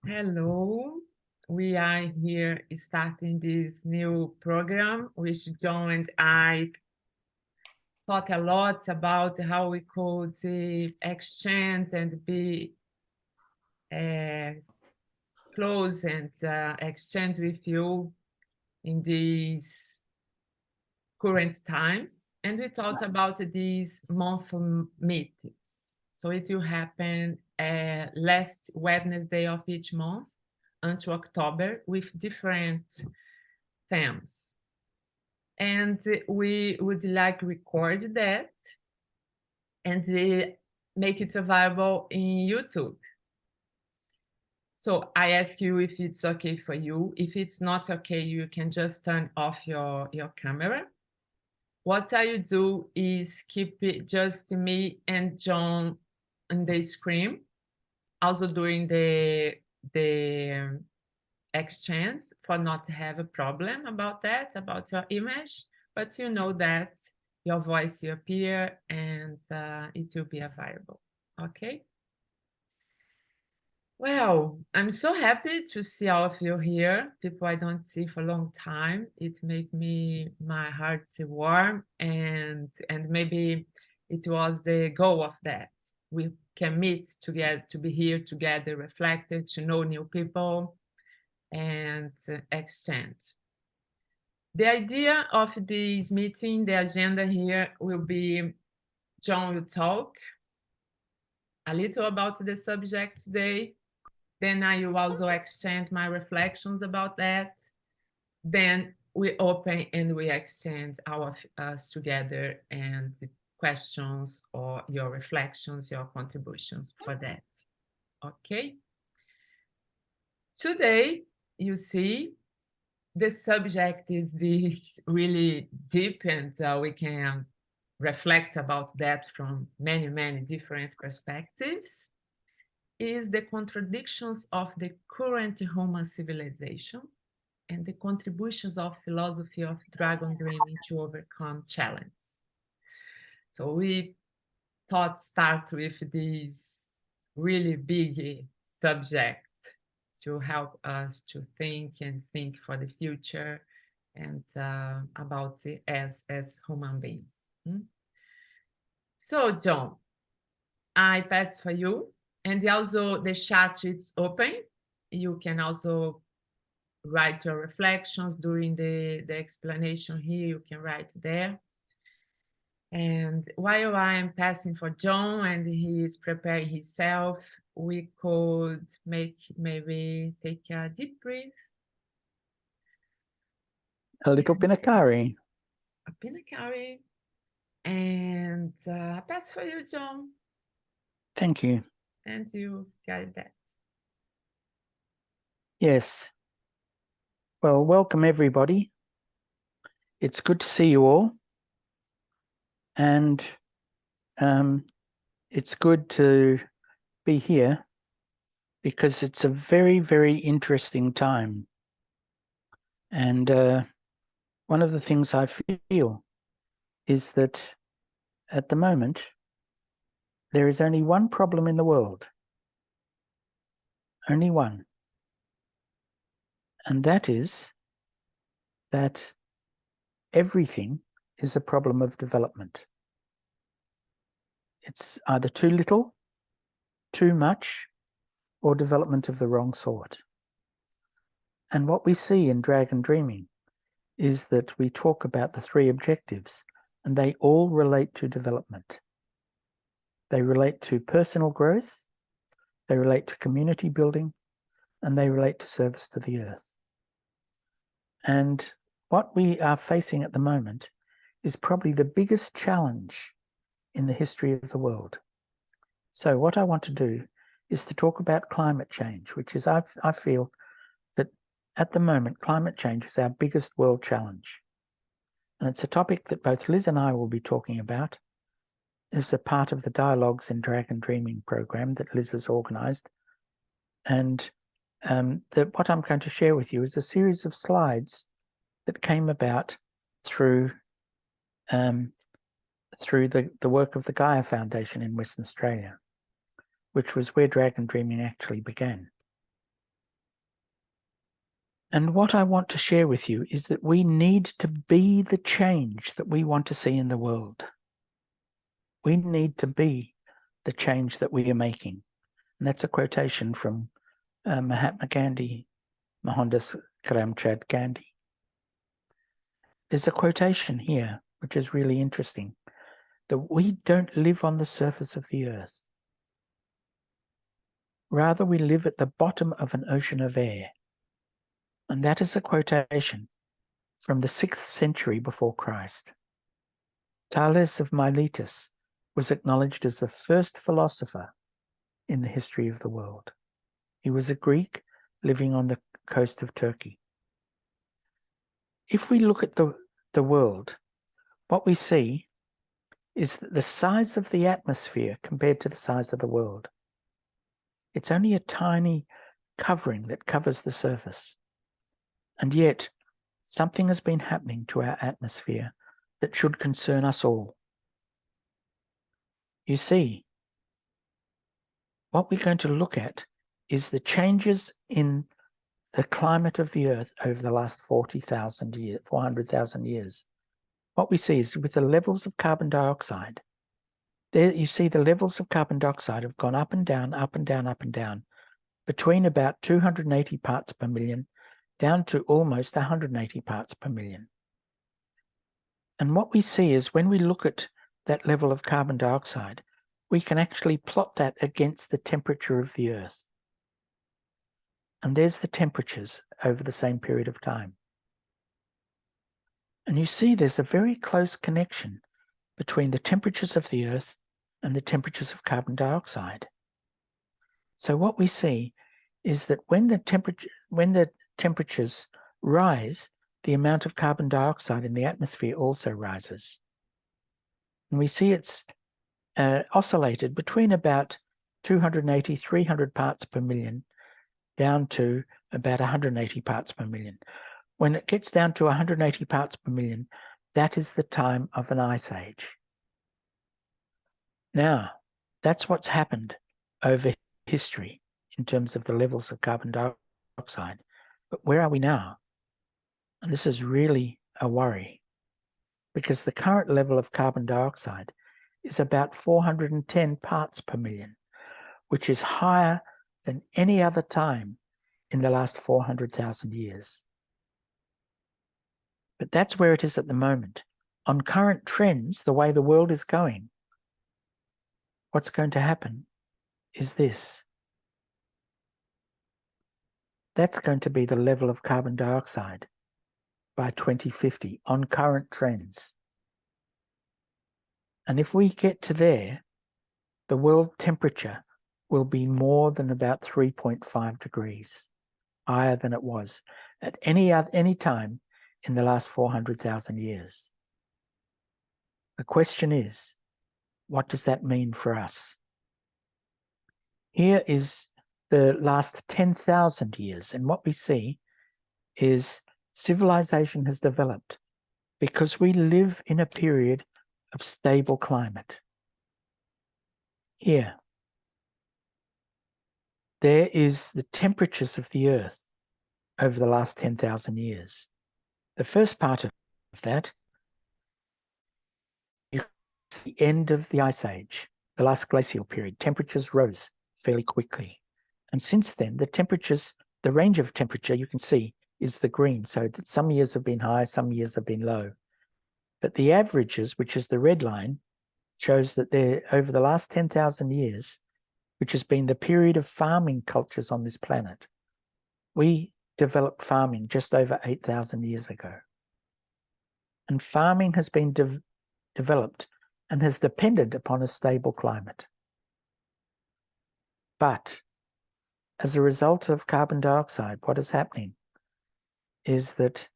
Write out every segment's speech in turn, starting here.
Hello, we are here starting this new program, which John and I talk a lot about how we could exchange and be uh, close and exchange with you in these current times. And we talked about these monthly meetings. So it will happen last Wednesday of each month until October with different themes. And we would like record that and make it available in YouTube. So I ask you if it's okay for you. If it's not okay, you can just turn off your camera. What I do is keep it just me and John on the screen, also during the exchange, for not to have a problem about that, about your image, but you know that your voice will appear and it will be available. Okay. Well, I'm so happy to see all of you here, people I don't see for a long time. It makes my heart warm, and maybe it was the goal of that. We can meet together, to be here together, reflected, to know new people and exchange. The idea of this meeting, the agenda here will be John will talk a little about the subject today. Then I will also exchange my reflections about that. Then we open and we exchange us together and questions or your reflections, your contributions for that. Okay. Today, you see, the subject is this really deep, and we can reflect about that from many, many different perspectives, is the contradictions of the current human civilization and the contributions of philosophy of dragon dreaming to overcome challenge. So we thought start with this really big subject to help us to think for the future and about it as human beings. So John, I pass for you, and also the chat is open. You can also write your reflections during the explanation here. You can write there. And while I am passing for John and he is preparing himself, we could maybe take a deep breath. A little pinakari. A pinakari. And pass for you, John. Thank you. And you got that. Yes. Well, welcome everybody. It's good to see you all. And it's good to be here because it's a very, very interesting time. And one of the things I feel is that at the moment, there is only one problem in the world. Only one. And that is that everything is a problem of development. It's either too little, too much, or development of the wrong sort. And what we see in Dragon Dreaming is that we talk about the three objectives, and they all relate to development. They relate to personal growth, they relate to community building, and they relate to service to the earth. And what we are facing at the moment is probably the biggest challenge in the history of the world. So what I want to do is to talk about climate change, which is, I feel that at the moment, climate change is our biggest world challenge. And it's a topic that both Liz and I will be talking about as a part of the Dialogues in Dragon Dreaming program that Liz has organised. And what I'm going to share with you is a series of slides that came about through the work of the Gaia Foundation in Western Australia, which was where Dragon Dreaming actually began. And what I want to share with you is that we need to be the change that we want to see in the world. We need to be the change that we are making. And that's a quotation from Mahatma Gandhi, Mohandas Karamchand Gandhi. There's a quotation here, which is really interesting, that we don't live on the surface of the earth. Rather, we live at the bottom of an ocean of air. And that is a quotation from the 6th century before Christ. Thales of Miletus was acknowledged as the first philosopher in the history of the world. He was a Greek living on the coast of Turkey. If we look at the world, what we see is that the size of the atmosphere compared to the size of the world, it's only a tiny covering that covers the surface. And yet, something has been happening to our atmosphere that should concern us all. You see, what we're going to look at is the changes in the climate of the earth over the last 400,000 years. What we see is with the levels of carbon dioxide, there you see the levels of carbon dioxide have gone up and down, up and down, up and down, between about 280 parts per million down to almost 180 parts per million. And what we see is when we look at that level of carbon dioxide, we can actually plot that against the temperature of the earth. And there's the temperatures over the same period of time. And you see there's a very close connection between the temperatures of the earth and the temperatures of carbon dioxide. So what we see is that when the temperatures rise, the amount of carbon dioxide in the atmosphere also rises. And we see it's oscillated between about 280, 300 parts per million down to about 180 parts per million. When it gets down to 180 parts per million, that is the time of an ice age. Now, that's what's happened over history in terms of the levels of carbon dioxide. But where are we now? And this is really a worry, because the current level of carbon dioxide is about 410 parts per million, which is higher than any other time in the last 400,000 years. But that's where it is at the moment. On current trends, the way the world is going, what's going to happen is this. That's going to be the level of carbon dioxide by 2050 on current trends. And if we get to there, the world temperature will be more than about 3.5 degrees higher than it was at any time in the last 400,000 years. The question is, what does that mean for us? Here is the last 10,000 years, and what we see is civilization has developed because we live in a period of stable climate. Here, there is the temperatures of the earth over the last 10,000 years. The first part of that is the end of the Ice Age, the last glacial period. Temperatures rose fairly quickly. And since then, the range of temperature you can see is the green. So that some years have been high, some years have been low. But the averages, which is the red line, shows that over the last 10,000 years, which has been the period of farming cultures on this planet, we developed farming just over 8,000 years ago. And farming has been developed and has depended upon a stable climate. But as a result of carbon dioxide, what is happening is that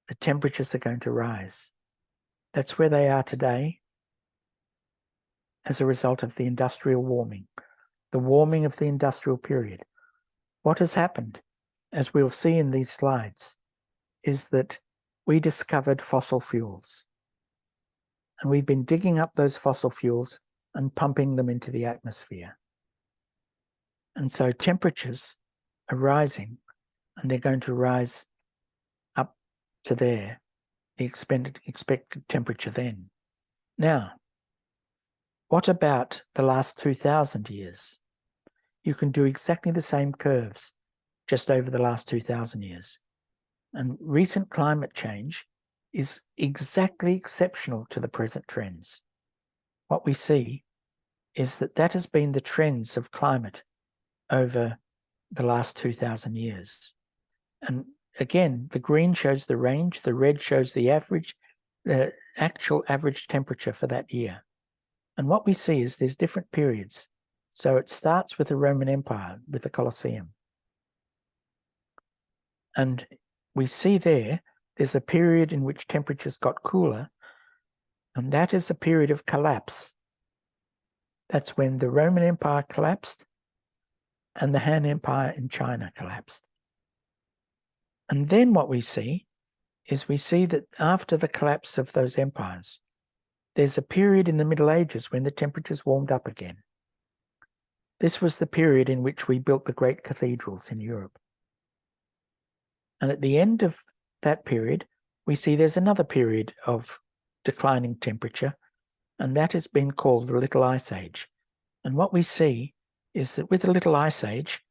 the temperatures are going to rise. That's where they are today as a result of the industrial warming, the warming of the industrial period. What has happened, as we'll see in these slides, is that we discovered fossil fuels. And we've been digging up those fossil fuels and pumping them into the atmosphere. And so temperatures are rising, and they're going to rise up to there, the expected temperature then. Now, what about the last 2,000 years? You can do exactly the same curves just over the last 2,000 years. And recent climate change is exactly exceptional to the present trends. What we see is that that has been the trends of climate over the last 2,000 years. And again, the green shows the range, the red shows the average, the actual average temperature for that year. And what we see is there's different periods. So it starts with the Roman Empire, with the Colosseum. And we see there's a period in which temperatures got cooler, and that is a period of collapse. That's when the Roman Empire collapsed and the Han Empire in China collapsed. And then what we see is that after the collapse of those empires, there's a period in the Middle Ages when the temperatures warmed up again. This was the period in which we built the great cathedrals in Europe. And at the end of that period, we see there's another period of declining temperature, and that has been called the Little Ice Age. And what we see is that with the Little Ice Age,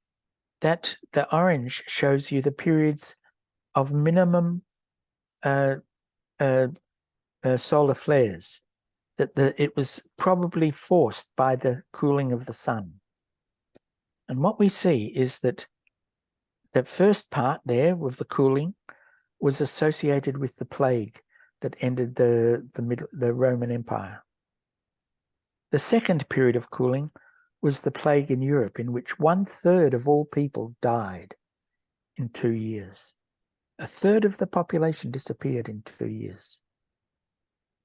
that the orange shows you the periods of minimum solar flares, that it was probably forced by the cooling of the sun. And what we see is that the first part there with the cooling was associated with the plague that ended the Roman Empire. The second period of cooling was the plague in Europe, in which 1/3 of all people died in 2 years. 1/3 of the population disappeared in 2 years.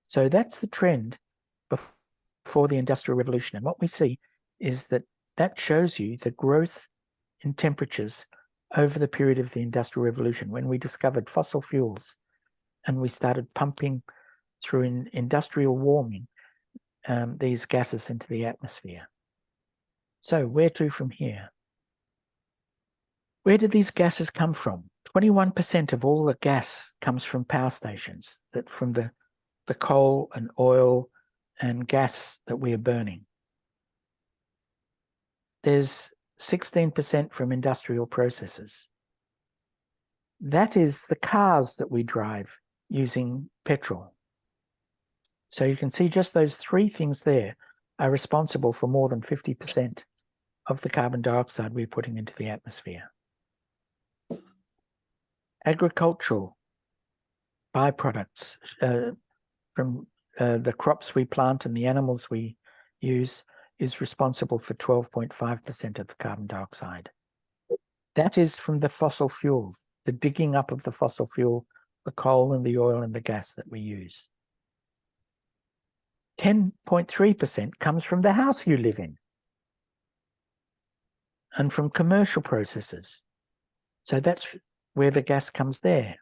So that's the trend before the Industrial Revolution. And what we see is that shows you the growth in temperatures over the period of the Industrial Revolution, when we discovered fossil fuels and we started pumping through industrial warming these gases into the atmosphere. So where to from here? Where did these gases come from? 21% of all the gas comes from power stations, that from the coal and oil and gas that we are burning. There's 16% from industrial processes. That is the cars that we drive using petrol. So you can see just those 3 things there are responsible for more than 50% of the carbon dioxide we're putting into the atmosphere. Agricultural byproducts from the crops we plant and the animals we use is responsible for 12.5% of the carbon dioxide. That is from the fossil fuels, the digging up of the fossil fuel, the coal and the oil and the gas that we use. 10.3% comes from the house you live in and from commercial processes. So that's where the gas comes there.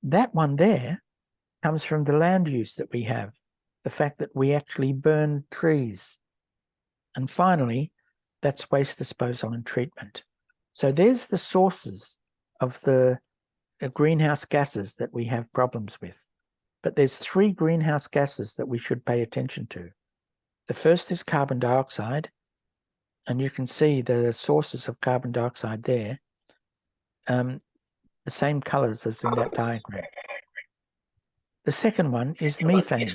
That one there comes from the land use that we have, the fact that we actually burn trees. And finally, that's waste disposal and treatment. So there's the sources of the greenhouse gases that we have problems with. But there's 3 greenhouse gases that we should pay attention to. The first is carbon dioxide, and you can see the sources of carbon dioxide there, the same colors as in that diagram. The second one is methane.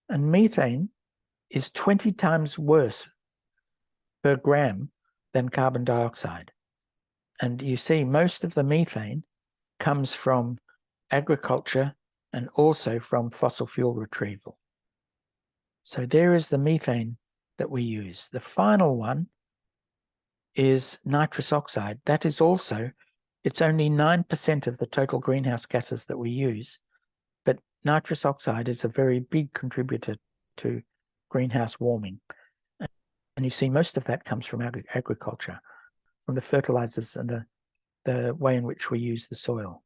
And methane is 20 times worse per gram than carbon dioxide. And you see most of the methane comes from agriculture and also from fossil fuel retrieval. So there is the methane that we use. The final one is nitrous oxide. That is also, it's only 9% of the total greenhouse gases that we use, but nitrous oxide is a very big contributor to greenhouse warming. And you see most of that comes from agriculture, from the fertilizers and the way in which we use the soil.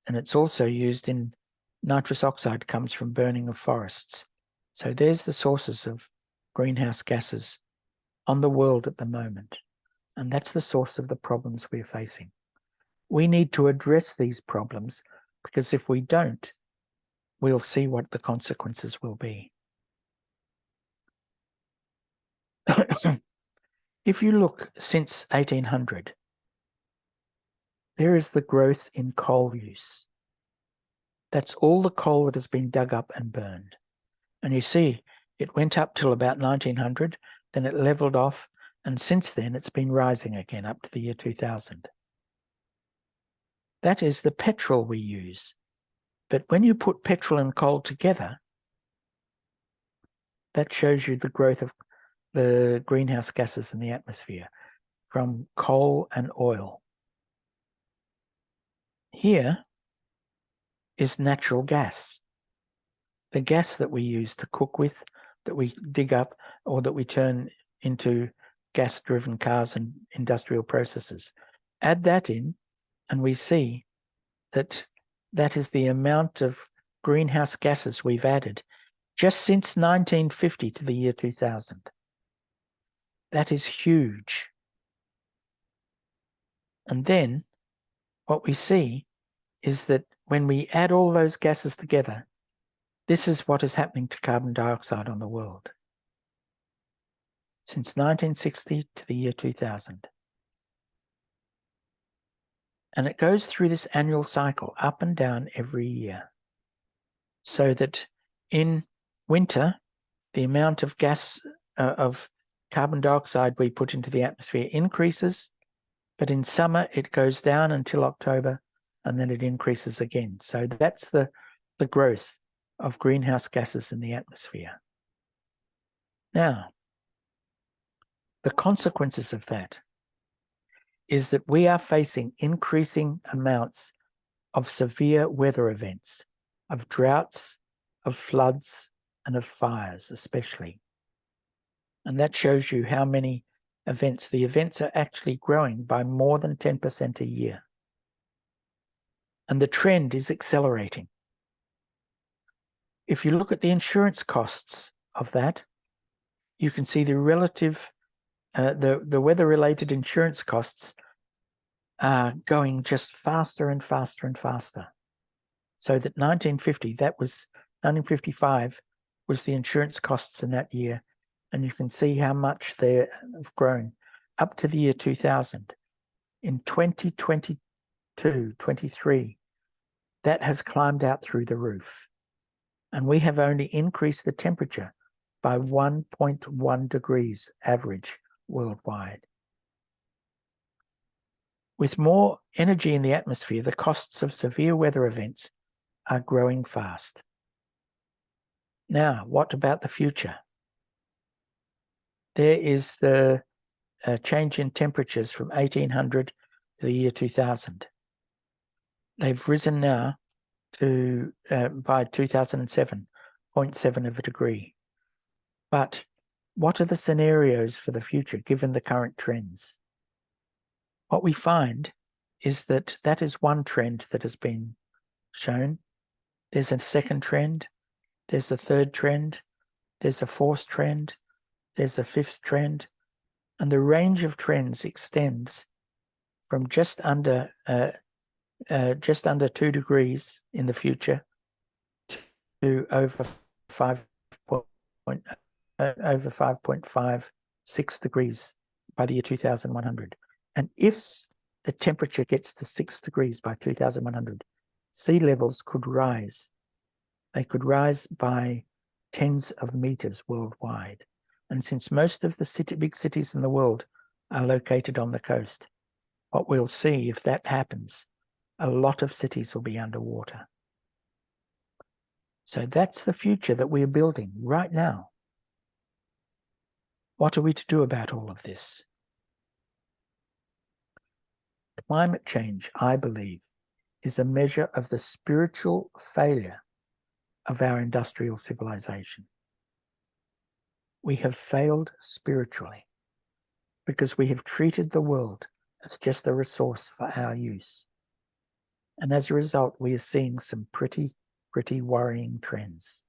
And it's also used in, nitrous oxide comes from burning of forests. So there's the sources of greenhouse gases on the world at the moment. And that's the source of the problems we're facing. We need to address these problems, because if we don't, we'll see what the consequences will be. If you look since 1800, there is the growth in coal use. That's all the coal that has been dug up and burned. And you see, it went up till about 1900, then it leveled off, and since then it's been rising again up to the year 2000. That is the petrol we use. But when you put petrol and coal together, that shows you the growth of the greenhouse gases in the atmosphere from coal and oil. Here is natural gas, the gas that we use to cook with, that we dig up, or that we turn into gas-driven cars and industrial processes. Add that in, and we see that that is the amount of greenhouse gases we've added just since 1950 to the year 2000. That is huge. And then what we see is that when we add all those gases together, this is what is happening to carbon dioxide on the world since 1960 to the year 2000. And it goes through this annual cycle up and down every year, so that in winter, the amount of gas of carbon dioxide we put into the atmosphere increases, but in summer it goes down until October, and then it increases again. So that's the growth of greenhouse gases in the atmosphere. Now, the consequences of that is that we are facing increasing amounts of severe weather events, of droughts, of floods, and of fires especially. And that shows you how many events. The events are actually growing by more than 10% a year. And the trend is accelerating. If you look at the insurance costs of that, you can see the relative, the weather-related insurance costs are going just faster and faster and faster. So that 1955 was the insurance costs in that year. And you can see how much they have grown up to the year 2000. In 2022, 23, that has climbed out through the roof. And we have only increased the temperature by 1.1 degrees average worldwide. With more energy in the atmosphere, the costs of severe weather events are growing fast. Now, what about the future? There is the change in temperatures from 1800 to the year 2000. They've risen now to, by 2007, 0.7 of a degree. But what are the scenarios for the future given the current trends? What we find is that that is one trend that has been shown. There's a second trend, there's a third trend, there's a fourth trend, there's a fifth trend, and the range of trends extends from just under 2 degrees in the future to over 5.56 degrees by the year 2100. And if the temperature gets to 6 degrees by 2100, sea levels could rise. They could rise by tens of meters worldwide. And since most of the big cities in the world are located on the coast, what we'll see if that happens, a lot of cities will be underwater. So that's the future that we're building right now. What are we to do about all of this? Climate change, I believe, is a measure of the spiritual failure of our industrial civilization. We have failed spiritually because we have treated the world as just a resource for our use. And as a result, we are seeing some pretty worrying trends.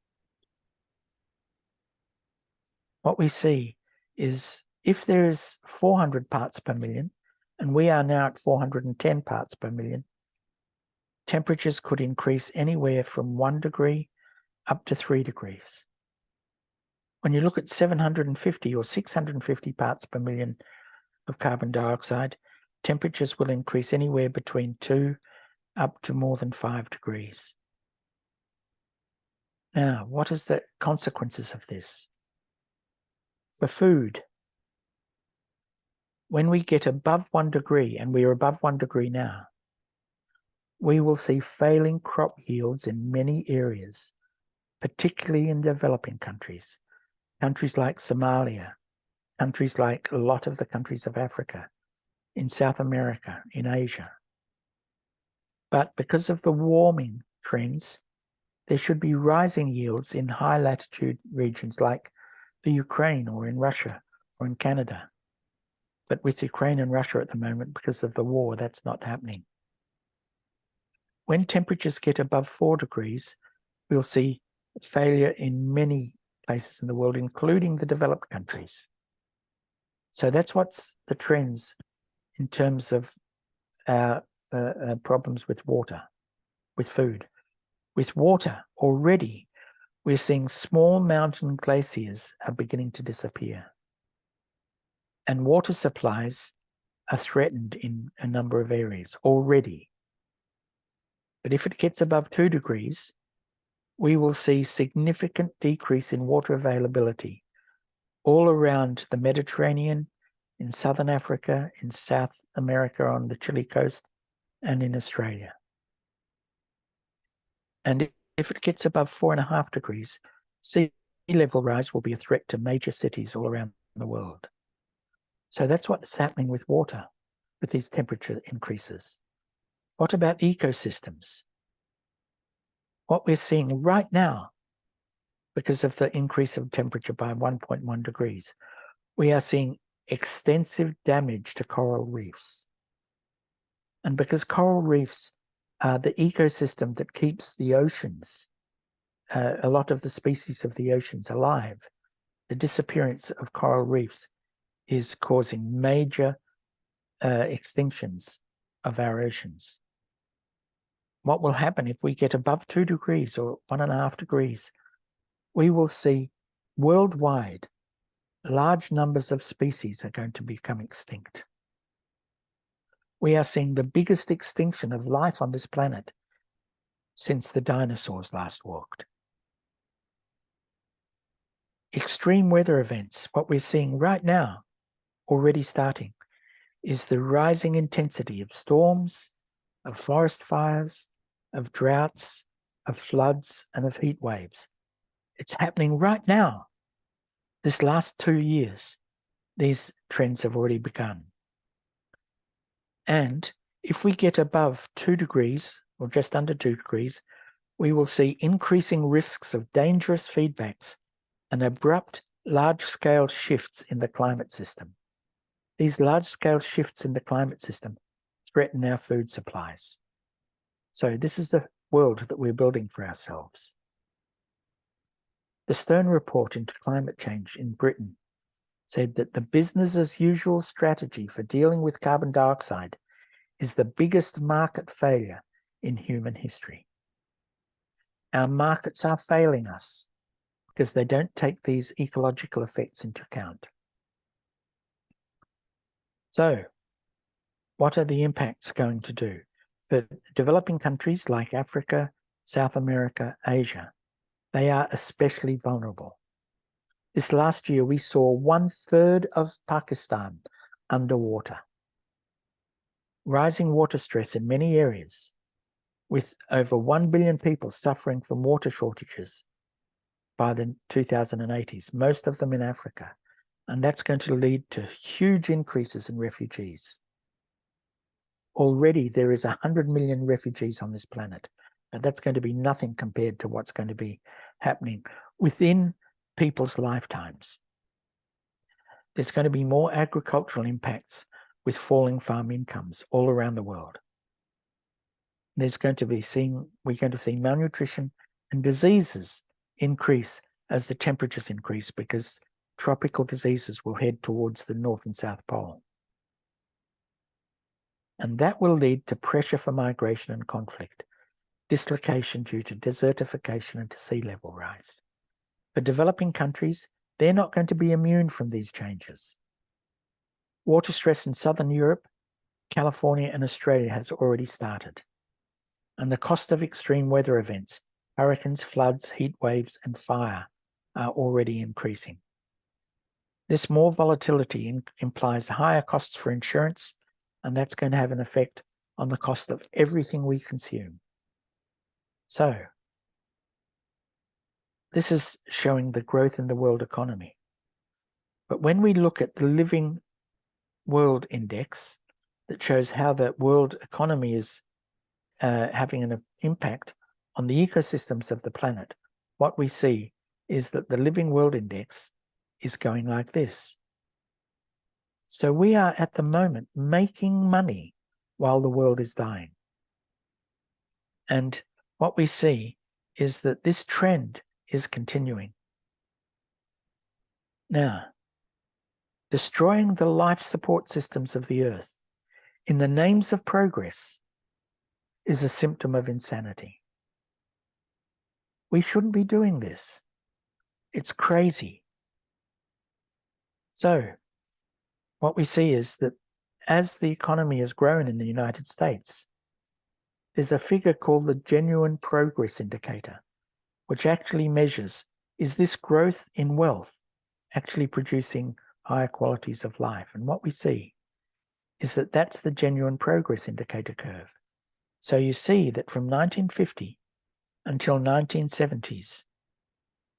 What we see is if there is 400 parts per million, and we are now at 410 parts per million, temperatures could increase anywhere from 1 degree up to 3 degrees. When you look at 750 or 650 parts per million of carbon dioxide, temperatures will increase anywhere between 2 up to more than 5 degrees. Now, what is the consequences of this? For food, when we get above 1 degree, and we are above 1 degree now, we will see failing crop yields in many areas, particularly in developing countries, countries like Somalia, countries like a lot of the countries of Africa, in South America, in Asia. But because of the warming trends, there should be rising yields in high latitude regions like the Ukraine or in Russia or in Canada. But with Ukraine and Russia at the moment, because of the war, that's not happening. When temperatures get above 4 degrees, we'll see failure in many places in the world, including the developed countries. So that's what's the trends in terms of our problems with water, with food. With water, already we're seeing small mountain glaciers are beginning to disappear. And water supplies are threatened in a number of areas already. But if it gets above 2 degrees, we will see significant decrease in water availability all around the Mediterranean, in Southern Africa, in South America on the Chile coast, and in Australia. And if it gets above 4.5 degrees, sea level rise will be a threat to major cities all around the world. So that's what's happening with water, with these temperature increases. What about ecosystems? What we're seeing right now, because of the increase of temperature by 1.1 degrees, we are seeing extensive damage to coral reefs. And because coral reefs are the ecosystem that keeps the oceans, a lot of the species of the oceans alive, the disappearance of coral reefs is causing major extinctions of our oceans. What will happen if we get above 2 degrees or 1.5 degrees? We will see worldwide large numbers of species are going to become extinct. We are seeing the biggest extinction of life on this planet since the dinosaurs last walked. Extreme weather events, what we're seeing right now, already starting, is the rising intensity of storms, of forest fires, of droughts, of floods, and of heat waves. It's happening right now. This last 2 years, these trends have already begun. And if we get above 2 degrees, or just under 2 degrees, we will see increasing risks of dangerous feedbacks and abrupt large-scale shifts in the climate system. These large-scale shifts in the climate system threaten our food supplies. So this is the world that we're building for ourselves. The Stern report into climate change in Britain said that the business as usual strategy for dealing with carbon dioxide is the biggest market failure in human history. Our markets are failing us because they don't take these ecological effects into account. So, what are the impacts going to do? For developing countries like Africa, South America, Asia, they are especially vulnerable. This last year, we saw 1/3 of Pakistan underwater. Rising water stress in many areas, with over 1 billion people suffering from water shortages by the 2080s, most of them in Africa. And that's going to lead to huge increases in refugees. Already there is 100 million refugees on this planet, and that's going to be nothing compared to what's going to be happening within people's lifetimes. There's going to be more agricultural impacts with falling farm incomes all around the world. We're going to see malnutrition and diseases increase as the temperatures increase because tropical diseases will head towards the North and South Pole. And that will lead to pressure for migration and conflict, dislocation due to desertification and to sea level rise. For developing countries, they're not going to be immune from these changes. Water stress in Southern Europe, California and Australia has already started. And the cost of extreme weather events, hurricanes, floods, heat waves and fire are already increasing. This more volatility implies higher costs for insurance, and that's going to have an effect on the cost of everything we consume. So, this is showing the growth in the world economy. But when we look at the Living World Index that shows how the world economy is having an impact on the ecosystems of the planet, what we see is that the Living World Index is going like this. So we are at the moment making money while the world is dying. And what we see is that this trend is continuing. Now, destroying the life support systems of the earth in the names of progress is a symptom of insanity. We shouldn't be doing this. It's crazy. So, what we see is that as the economy has grown in the United States, there's a figure called the Genuine Progress Indicator, which actually measures, is this growth in wealth actually producing higher qualities of life? And what we see is that that's the Genuine Progress Indicator curve. So you see that from 1950 until 1970s,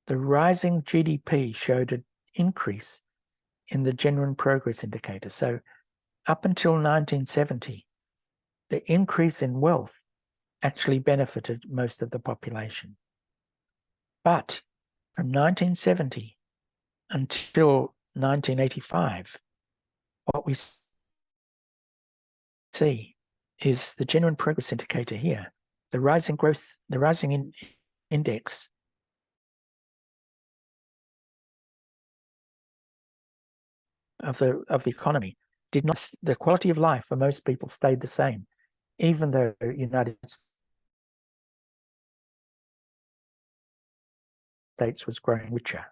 the rising GDP showed an increase in the Genuine Progress Indicator. So up until 1970, the increase in wealth actually benefited most of the population. But from 1970 until 1985, what we see is the Genuine Progress Indicator here, the rising growth, the rising index of the economy did not, the quality of life for most people stayed the same, even though the United States was growing richer.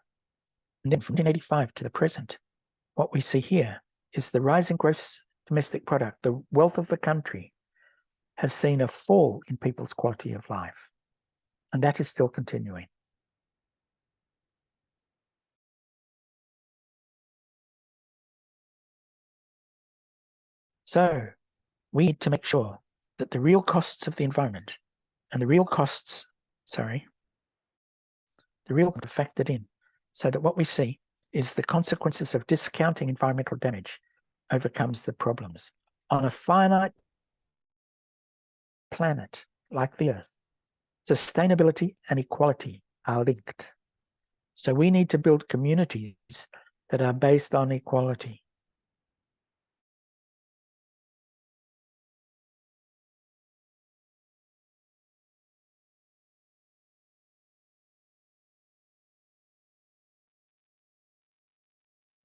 And then from 1985 to the present, what we see here is the rising gross domestic product, the wealth of the country, has seen a fall in people's quality of life. And that is still continuing. So we need to make sure that the real costs of the environment and the real costs, are factored in, so that what we see is the consequences of discounting environmental damage overcomes the problems. On a finite planet like the Earth, sustainability and equality are linked. So we need to build communities that are based on equality.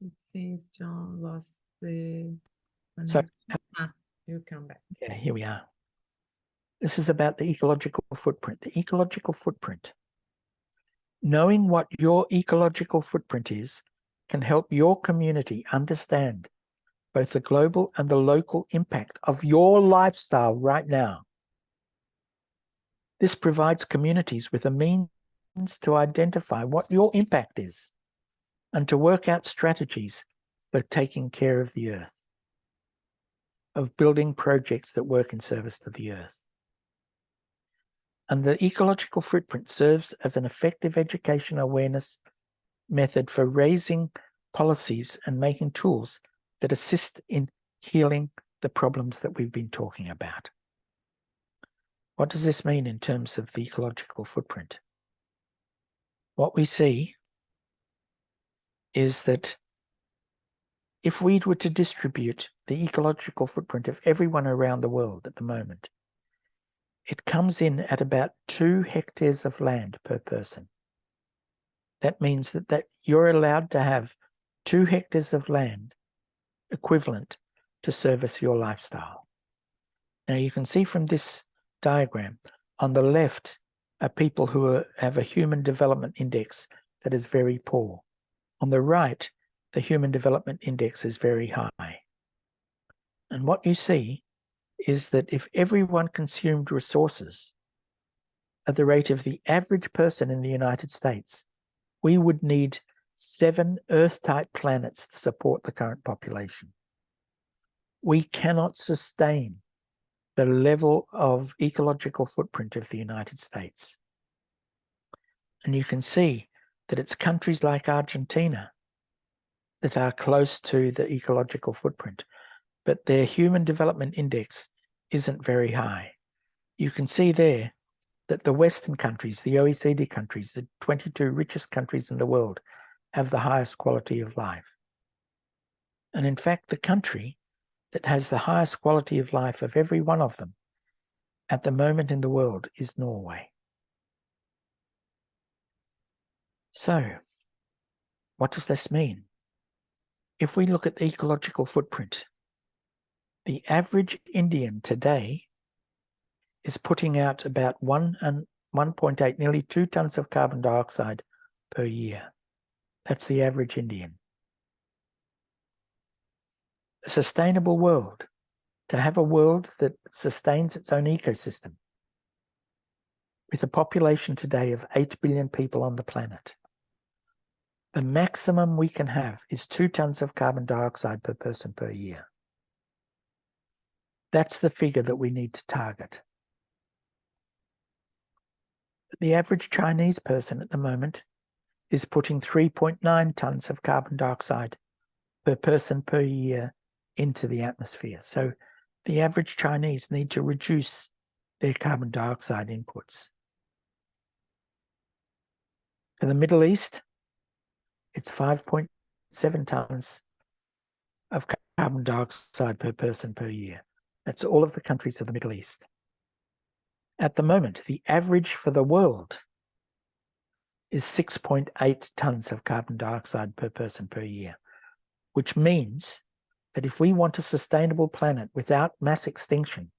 It seems John lost the So, connection. You come back. Yeah, here we are. This is about the ecological footprint. The ecological footprint. Knowing what your ecological footprint is can help your community understand both the global and the local impact of your lifestyle right now. This provides communities with a means to identify what your impact is and to work out strategies for taking care of the earth, of building projects that work in service to the earth. And the ecological footprint serves as an effective education awareness method for raising policies and making tools that assist in healing the problems that we've been talking about. What does this mean in terms of the ecological footprint? What we see is that if we were to distribute the ecological footprint of everyone around the world at the moment, it comes in at about 2 hectares of land per person. That means that you're allowed to have 2 hectares of land equivalent to service your lifestyle. Now you can see from this diagram, on the left are people who have a human development index that is very poor. On the right, the human development index is very high. And what you see is that if everyone consumed resources at the rate of the average person in the United States, we would need 7 Earth-type planets to support the current population. We cannot sustain the level of ecological footprint of the United States. And you can see that it's countries like Argentina that are close to the ecological footprint, but their human development index isn't very high. You can see there that the Western countries, the OECD countries, the 22 richest countries in the world, have the highest quality of life. And in fact, the country that has the highest quality of life of every one of them at the moment in the world is Norway. So, what does this mean? If we look at the ecological footprint, the average Indian today is putting out about 1.8, nearly 2 tons of carbon dioxide per year. That's the average Indian. A sustainable world, to have a world that sustains its own ecosystem, with a population today of 8 billion people on the planet, the maximum we can have is 2 tons of carbon dioxide per person per year. That's the figure that we need to target. The average Chinese person at the moment is putting 3.9 tons of carbon dioxide per person per year into the atmosphere. So the average Chinese need to reduce their carbon dioxide inputs. For the Middle East, it's 5.7 tons of carbon dioxide per person per year. That's all of the countries of the Middle East. At the moment, the average for the world is 6.8 tons of carbon dioxide per person per year, which means that if we want a sustainable planet without mass extinction,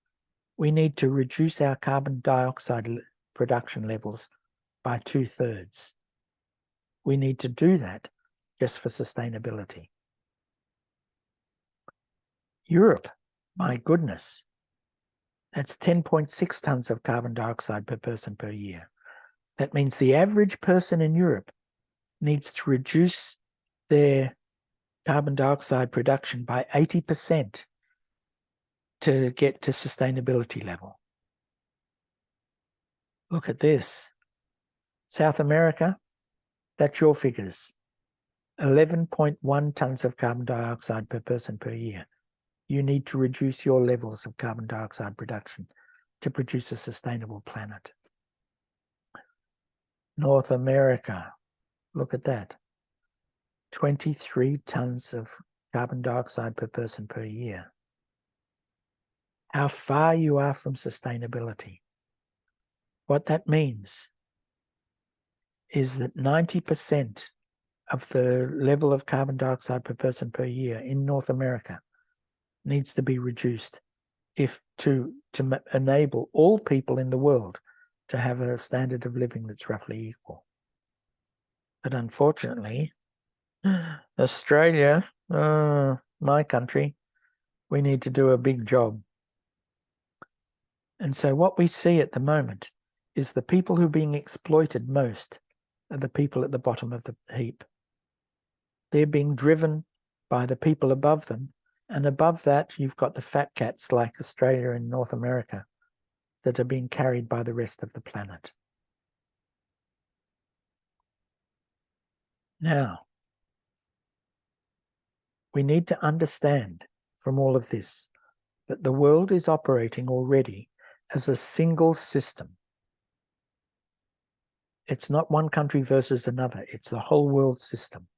we need to reduce our carbon dioxide production levels by 2/3. We need to do that just for sustainability. Europe, my goodness, that's 10.6 tons of carbon dioxide per person per year. That means the average person in Europe needs to reduce their carbon dioxide production by 80% to get to sustainability level. Look at this. South America, that's your figures. 11.1 tons of carbon dioxide per person per year. You need to reduce your levels of carbon dioxide production to produce a sustainable planet. North America, look at that. 23 tons of carbon dioxide per person per year. How far you are from sustainability. What that means is that 90% of the level of carbon dioxide per person per year in North America needs to be reduced to enable all people in the world to have a standard of living that's roughly equal. But unfortunately, Australia, my country, we need to do a big job. And so what we see at the moment is the people who are being exploited most are the people at the bottom of the heap. They're being driven by the people above them. And above that, you've got the fat cats like Australia and North America that are being carried by the rest of the planet. Now, we need to understand from all of this that the world is operating already as a single system. It's not one country versus another. It's the whole world system.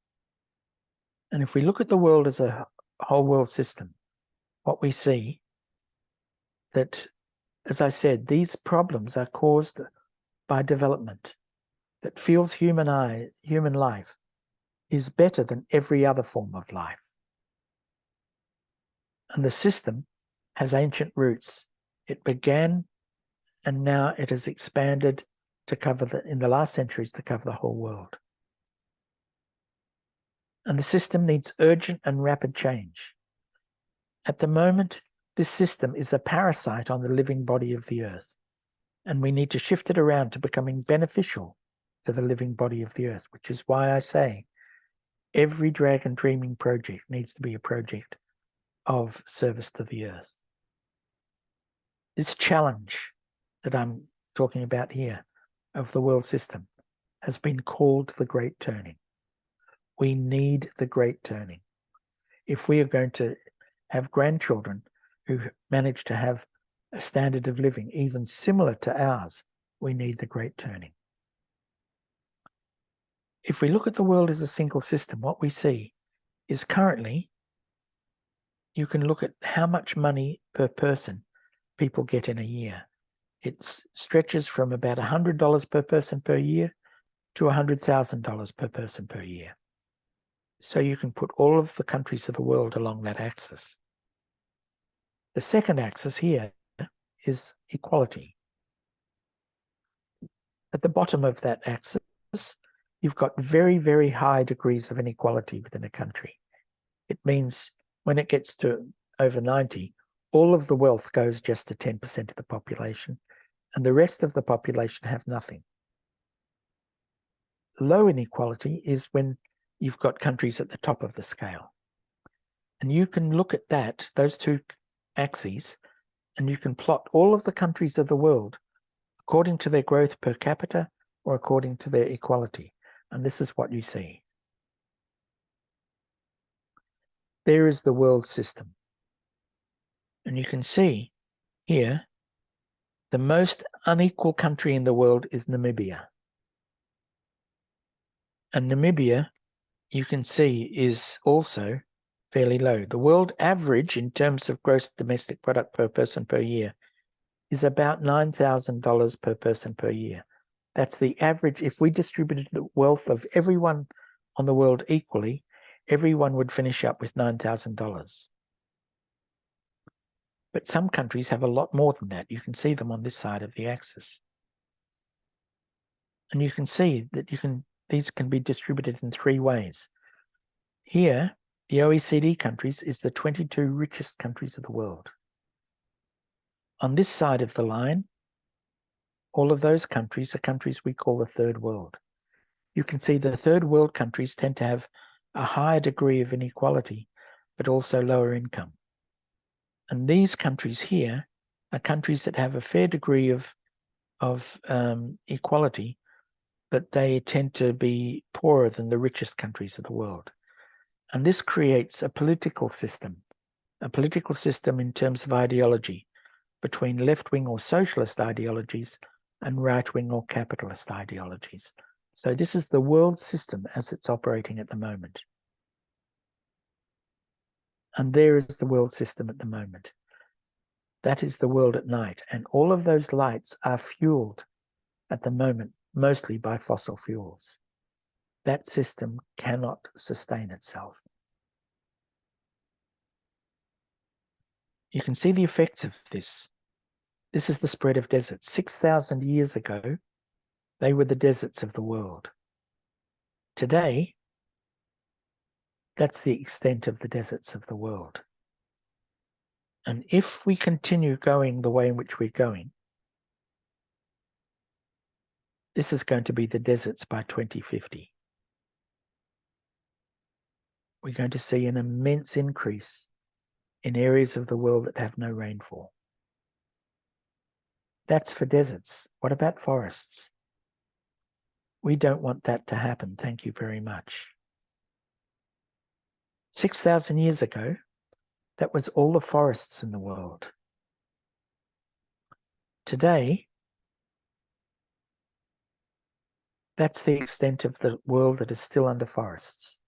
And if we look at the world as a whole world system, what we see that, as I said, these problems are caused by development that feels human life is better than every other form of life. And the system has ancient roots. It began and now it has expanded to cover in the last centuries to cover the whole world. And the system needs urgent and rapid change. At the moment, this system is a parasite on the living body of the earth, and we need to shift it around to becoming beneficial to the living body of the earth, which is why I say every Dragon Dreaming project needs to be a project of service to the earth. This challenge that I'm talking about here of the world system has been called the Great Turning. We need the Great Turning. If we are going to have grandchildren who manage to have a standard of living even similar to ours, we need the Great Turning. If we look at the world as a single system, what we see is currently you can look at how much money per person people get in a year. It stretches from about $100 per person per year to $100,000 per person per year. So you can put all of the countries of the world along that axis. The second axis here is equality. At the bottom of that axis, you've got very, very high degrees of inequality within a country. It means when it gets to over 90, all of the wealth goes just to 10% of the population, and the rest of the population have nothing. Low inequality is when you've got countries at the top of the scale. And you can look at that, those two axes, and you can plot all of the countries of the world according to their growth per capita or according to their equality. And this is what you see. There is the world system. And you can see here, the most unequal country in the world is Namibia. And Namibia, you can see, is also fairly low. The world average in terms of gross domestic product per person per year is about $9,000 per person per year. That's the average. If we distributed the wealth of everyone on the world equally, everyone would finish up with $9,000. But some countries have a lot more than that. You can see them on this side of the axis. And you can see that these can be distributed in three ways. Here, the OECD countries is the 22 richest countries of the world. On this side of the line, all of those countries are countries we call the third world. You can see the third world countries tend to have a higher degree of inequality, but also lower income. And these countries here are countries that have a fair degree of equality, but they tend to be poorer than the richest countries of the world. And this creates a political system in terms of ideology between left-wing or socialist ideologies and right-wing or capitalist ideologies. So this is the world system as it's operating at the moment. And there is the world system at the moment. That is the world at night. And all of those lights are fueled at the moment, mostly by fossil fuels. That system cannot sustain itself. You can see the effects of this. This is the spread of deserts. 6,000 years ago, they were the deserts of the world. Today, that's the extent of the deserts of the world. And if we continue going the way in which we're going, this is going to be the deserts by 2050. We're going to see an immense increase in areas of the world that have no rainfall. That's for deserts. What about forests? We don't want that to happen. Thank you very much. 6,000 years ago, that was all the forests in the world. Today, that's the extent of the world that is still under forests.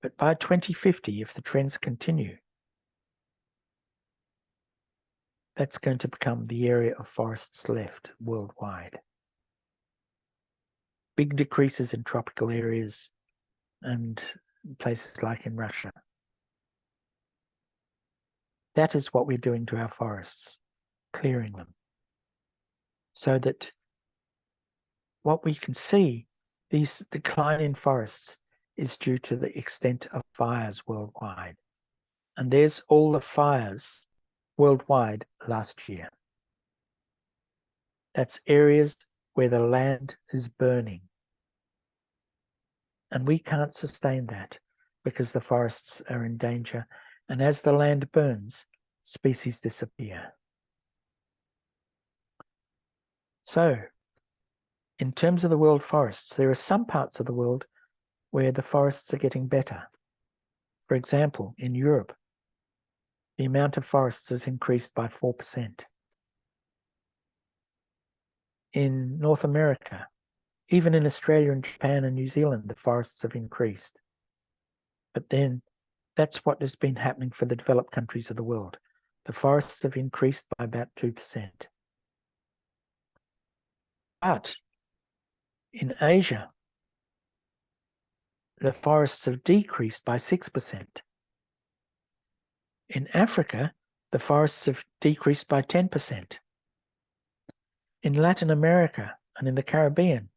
But by 2050, if the trends continue, that's going to become the area of forests left worldwide. Big decreases in tropical areas, and places like in Russia. That is what we're doing to our forests, clearing them. So that what we can see, these decline in forests, is due to the extent of fires worldwide. And there's all the fires worldwide last year. That's areas where the land is burning. And we can't sustain that because the forests are in danger. And as the land burns, species disappear. So, in terms of the world forests, there are some parts of the world where the forests are getting better. For example, in Europe, the amount of forests has increased by 4%. In North America, even in Australia and Japan and New Zealand, the forests have increased. But then that's what has been happening for the developed countries of the world. The forests have increased by about 2%. But in Asia, the forests have decreased by 6%. In Africa, the forests have decreased by 10%. In Latin America and in the Caribbean,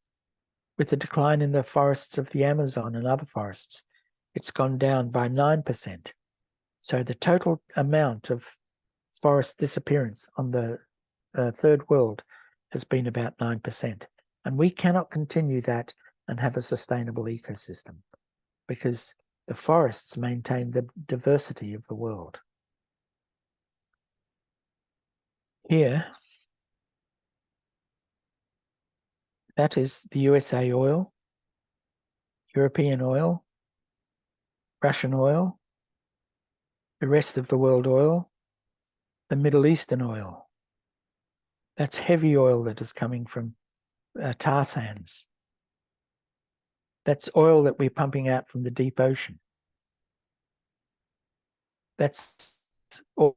with the decline in the forests of the Amazon and other forests, it's gone down by 9%. So the total amount of forest disappearance on the third world has been about 9%. And we cannot continue that and have a sustainable ecosystem because the forests maintain the diversity of the world. Here, that is the USA oil, European oil, Russian oil, the rest of the world oil, the Middle Eastern oil. That's heavy oil that is coming from tar sands. That's oil that we're pumping out from the deep ocean. That's oil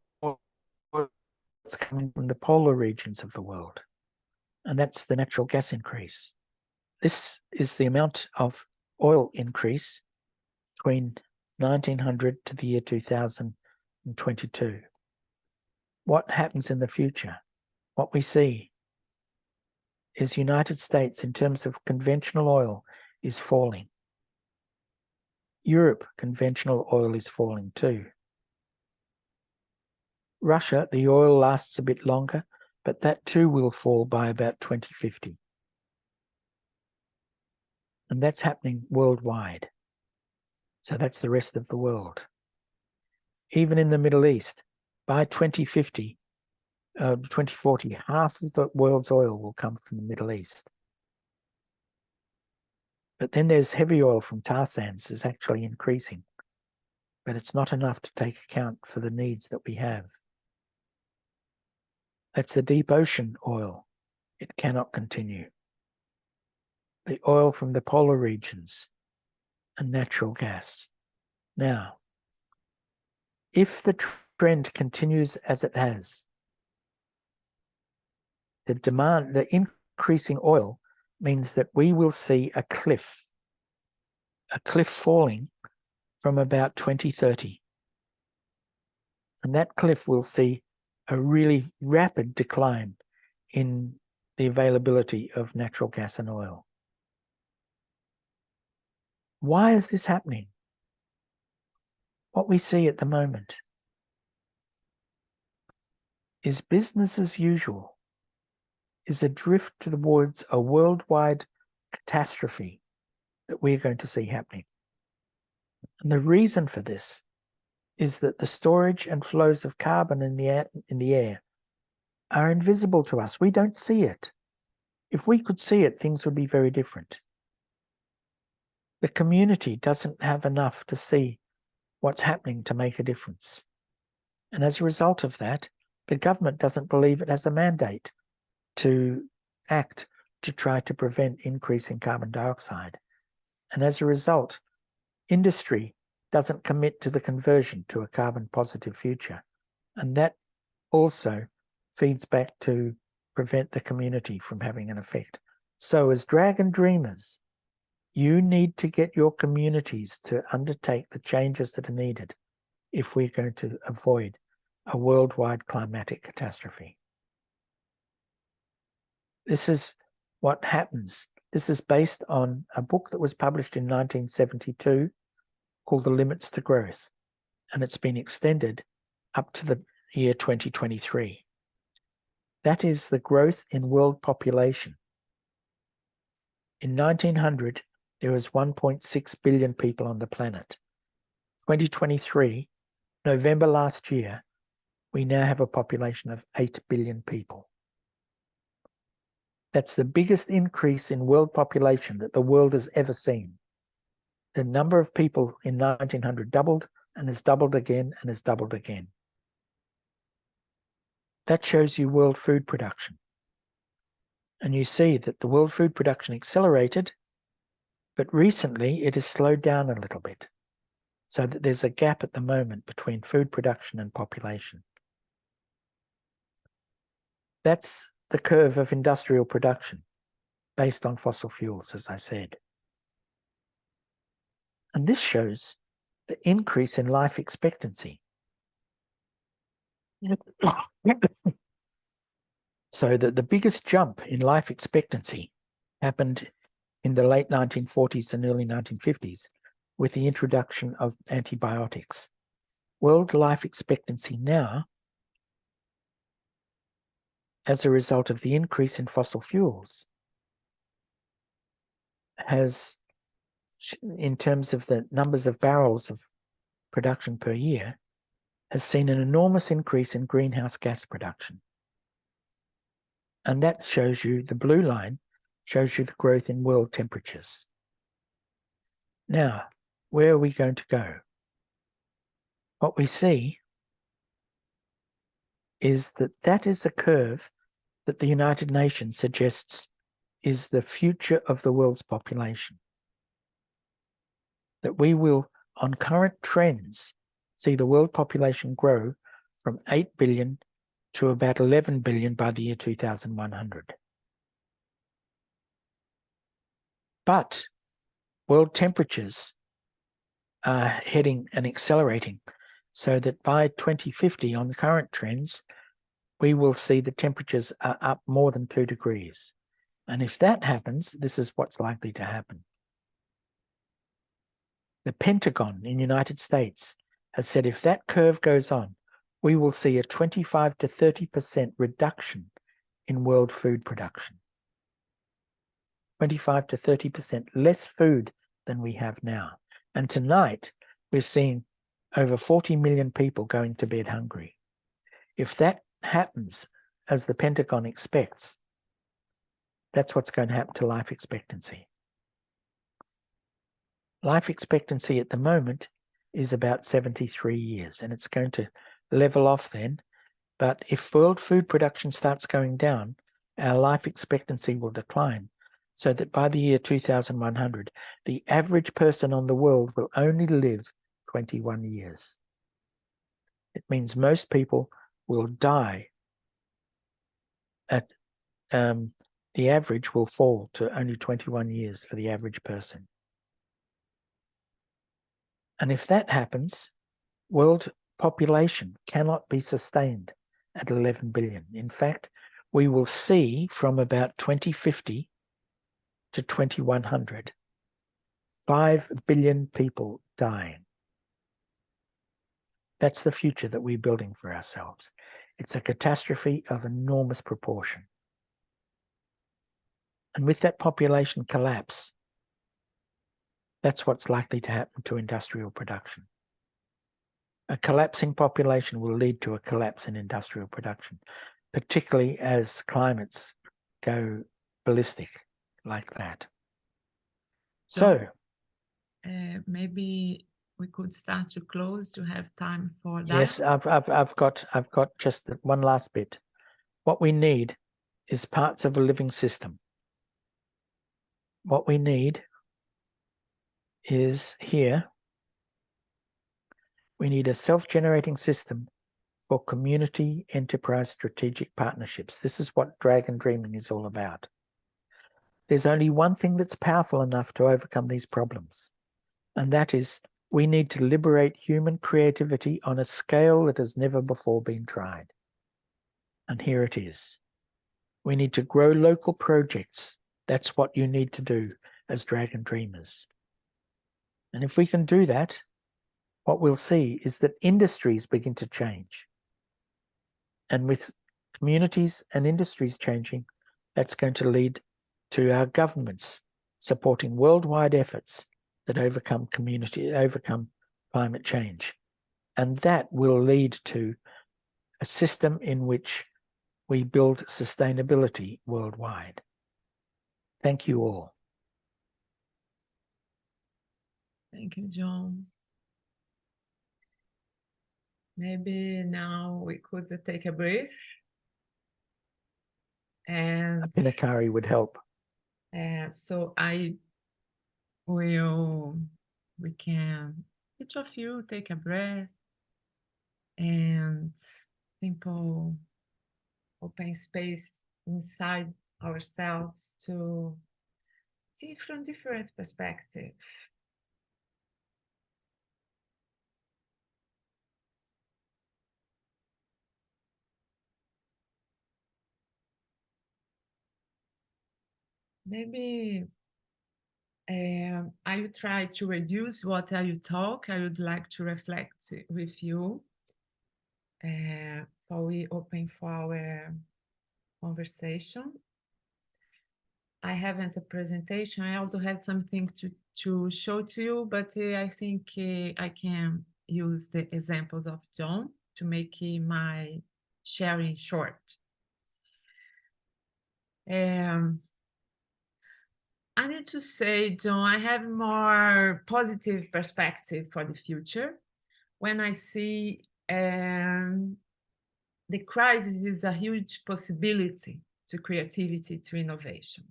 that's coming from the polar regions of the world. And that's the natural gas increase. This is the amount of oil increase between 1900 to the year 2022. What happens in the future? What we see is United States, in terms of conventional oil, is falling. Europe, conventional oil is falling too. Russia, the oil lasts a bit longer, but that too will fall by about 2050. And that's happening worldwide. So that's the rest of the world. Even in the Middle East, by 2040, half of the world's oil will come from the Middle East. But then there's heavy oil from tar sands is actually increasing. But it's not enough to take account for the needs that we have. That's the deep ocean oil. It cannot continue. The oil from the polar regions and natural gas. Now, if the trend continues as it has, the increasing oil means that we will see a cliff falling from about 2030. And that cliff will see a really rapid decline in the availability of natural gas and oil. Why is this happening? What we see at the moment is business as usual, is a drift towards a worldwide catastrophe that we're going to see happening. And the reason for this is that the storage and flows of carbon in the air are invisible to us. We don't see it. If we could see it, things would be very different. The community doesn't have enough to see what's happening to make a difference. And as a result of that, the government doesn't believe it has a mandate to act to try to prevent increasing carbon dioxide. And as a result, industry doesn't commit to the conversion to a carbon positive future. And that also feeds back to prevent the community from having an effect. So as dragon dreamers, You need to get your communities to undertake the changes that are needed if we're going to avoid a worldwide climatic catastrophe. This is what happens. This is based on a book that was published in 1972 called The Limits to Growth, and it's been extended up to the year 2023. That is the growth in world population. In 1900, there was 1.6 billion people on the planet. 2023, November last year, we now have a population of 8 billion people. That's the biggest increase in world population that the world has ever seen. The number of people in 1900 doubled and has doubled again and has doubled again. That shows you world food production. And you see that the world food production accelerated, but recently it has slowed down a little bit, so that there's a gap at the moment between food production and population. That's the curve of industrial production based on fossil fuels, as I said. And this shows the increase in life expectancy. So that the biggest jump in life expectancy happened in the late 1940s and early 1950s with the introduction of antibiotics. World life expectancy now, as a result of the increase in fossil fuels, has, in terms of the numbers of barrels of production per year, has seen an enormous increase in greenhouse gas production. And that shows you, the blue line shows you the growth in world temperatures. Now, where are we going to go? What we see is that that is a curve that the United Nations suggests is the future of the world's population. That we will, on current trends, see the world population grow from 8 billion to about 11 billion by the year 2100. But world temperatures are heading and accelerating, so that by 2050, on the current trends, we will see the temperatures are up more than 2 degrees. And if that happens, this is what's likely to happen. The Pentagon in the United States has said if that curve goes on, we will see a 25 to 30% reduction in world food production. 25 to 30% less food than we have now. And tonight, we're seeing over 40 million people going to bed hungry. If that happens, as the Pentagon expects, that's what's going to happen to life expectancy. Life expectancy at the moment is about 73 years, and it's going to level off then. But if world food production starts going down, our life expectancy will decline, so that by the year 2100, the average person on the world will only live 21 years. It means most people will die at, the average will fall to only 21 years for the average person. And if that happens, world population cannot be sustained at 11 billion. In fact, we will see from about 2050 to 2100, 5 billion people dying. That's the future that we're building for ourselves. It's a catastrophe of enormous proportion. And with that population collapse, that's what's likely to happen to industrial production. A collapsing population will lead to a collapse in industrial production, particularly as climates go ballistic like that. So maybe we could start to close to have time for that. Yes, I've got just one last bit. What we need is parts of a living system. What we need is here. We need a self-generating system for community enterprise strategic partnerships. This is what Dragon Dreaming is all about. there's only one thing that's powerful enough to overcome these problems, and that is we need to liberate human creativity on a scale that has never before been tried. And here it is. We need to grow local projects. That's what you need to do as Dragon Dreamers. And if we can do that, what we'll see is that industries begin to change. And with communities and industries changing, that's going to lead to our governments supporting worldwide efforts that overcome climate change. And that will lead to a system in which we build sustainability worldwide. Thank you all. Thank you, John. Maybe now we could take a breath. And a Pinakari would help. So we can, each of you take a breath and simple open space inside ourselves to see from different perspectives. Maybe I will try to reduce what I talk. I would like to reflect with you before we open for our conversation. I haven't a presentation. I also had something to show to you, but I think I can use the examples of John to make my sharing short. I need to say, John, I have more positive perspective for the future when I see the crisis is a huge possibility to creativity, to innovation.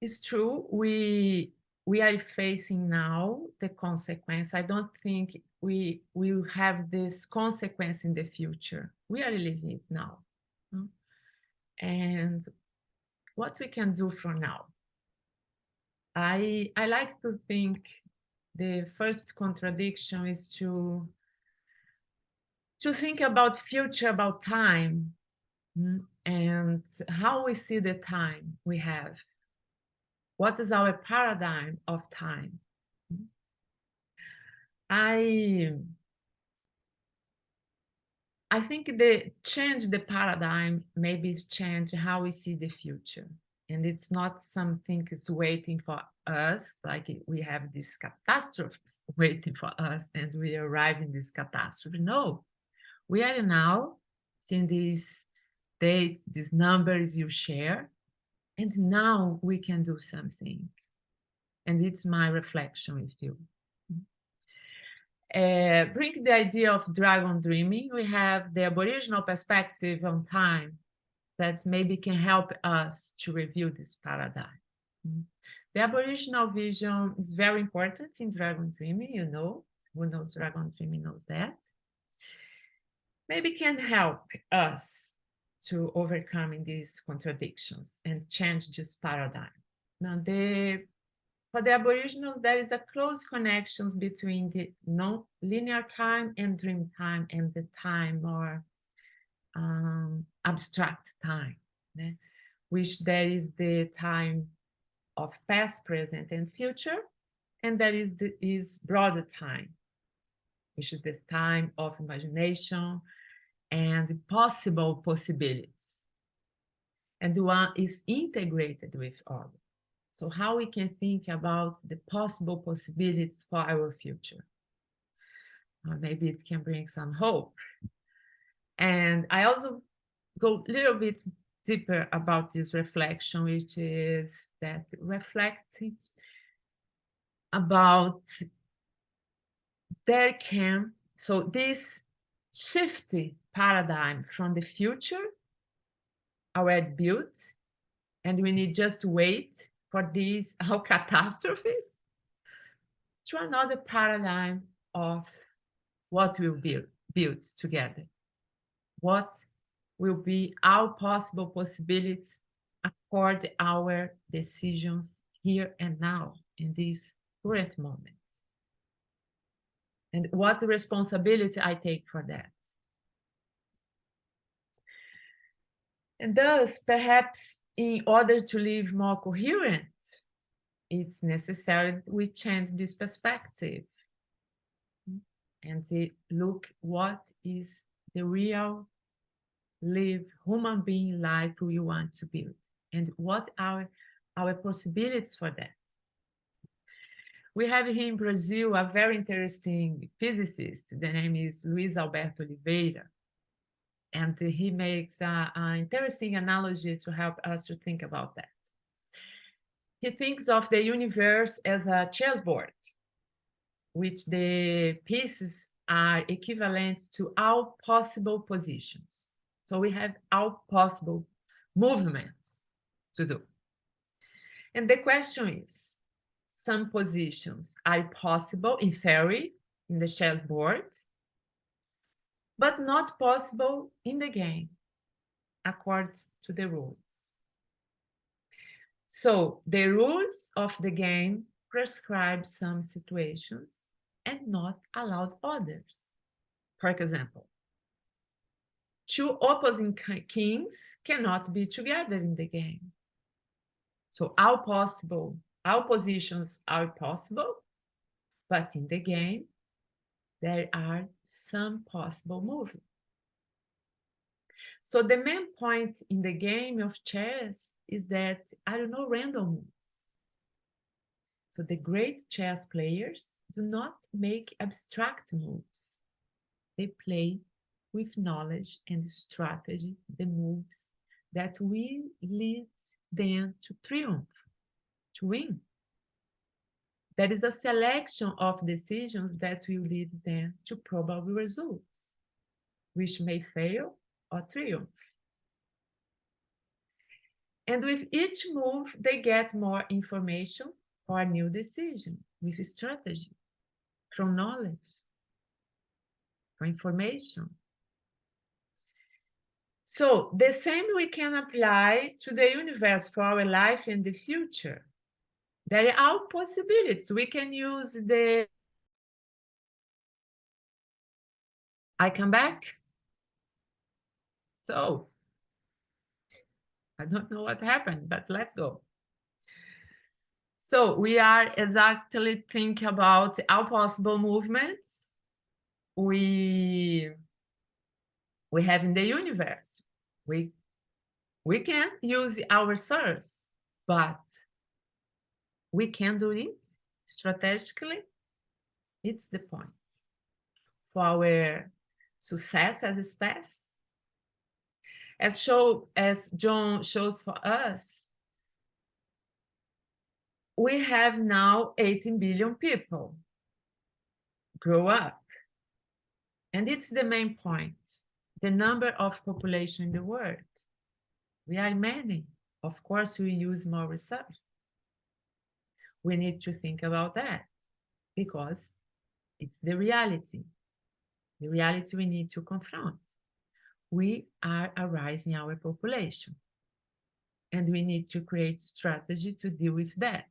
It's true, we are facing now the consequence. I don't think we will have this consequence in the future. We are living it now. And what we can do from now? I like to think the first contradiction is to think about future, about time, and how we see the time we have. What is our paradigm of time? I think the change the paradigm maybe is change how we see the future. And it's not something that's waiting for us, like we have these catastrophes waiting for us and we arrive in this catastrophe. No, we are now seeing these dates, these numbers you share, and now we can do something. And it's my reflection with you. Bring the idea of dragon dreaming. We have the Aboriginal perspective on time that maybe can help us to review this paradigm. The Aboriginal vision is very important in dragon dreaming, you know. Who knows dragon dreaming knows that. Maybe can help us to overcoming these contradictions and change this paradigm. Now, for the Aboriginals, there is a close connection between the non-linear time and dream time and the time or abstract time, which there is the time of past, present, and future, and there is broader time, which is the time of imagination and possible possibilities. And one is integrated with other. So how we can think about the possible possibilities for our future. Maybe it can bring some hope. And I also go a little bit deeper about this reflection, which is that reflecting about so this shifty paradigm from the future already built, and we need just to wait for these our catastrophes, to another paradigm of what we'll build together. What will be our possible possibilities accord our decisions here and now in this current moment. And what responsibility I take for that. And thus, perhaps in order to live more coherent, it's necessary we change this perspective and look what is the real live human being life we want to build and what are our possibilities for that. We have here in Brazil a very interesting physicist. The name is Luiz Alberto Oliveira. And he makes an interesting analogy to help us to think about that. He thinks of the universe as a chessboard, which the pieces are equivalent to all possible positions. So we have all possible movements to do. And the question is, some positions are possible in theory, in the chessboard, but not possible in the game, according to the rules. So the rules of the game prescribe some situations and not allowed others. For example, two opposing kings cannot be together in the game. So all positions are possible, but in the game, there are some possible movements. So the main point in the game of chess is that I don't know random moves. So the great chess players do not make abstract moves. They play with knowledge and strategy the moves that will lead them to triumph, to win. There is a selection of decisions that will lead them to probable results, which may fail or triumph. And with each move, they get more information for a new decision with strategy, from knowledge, from information. So the same we can apply to the universe for our life and the future. There are all possibilities. We can use the... I come back? So, I don't know what happened, but let's go. So we are exactly thinking about all possible movements we have in the universe. We can use our source, but we can do it strategically. It's the point for our success as a species. As John shows for us, we have now 18 billion people grow up. And it's the main point, the number of population in the world. We are many. Of course, we use more resources. We need to think about that because it's the reality we need to confront. We are a rise in our population, and we need to create strategy to deal with that.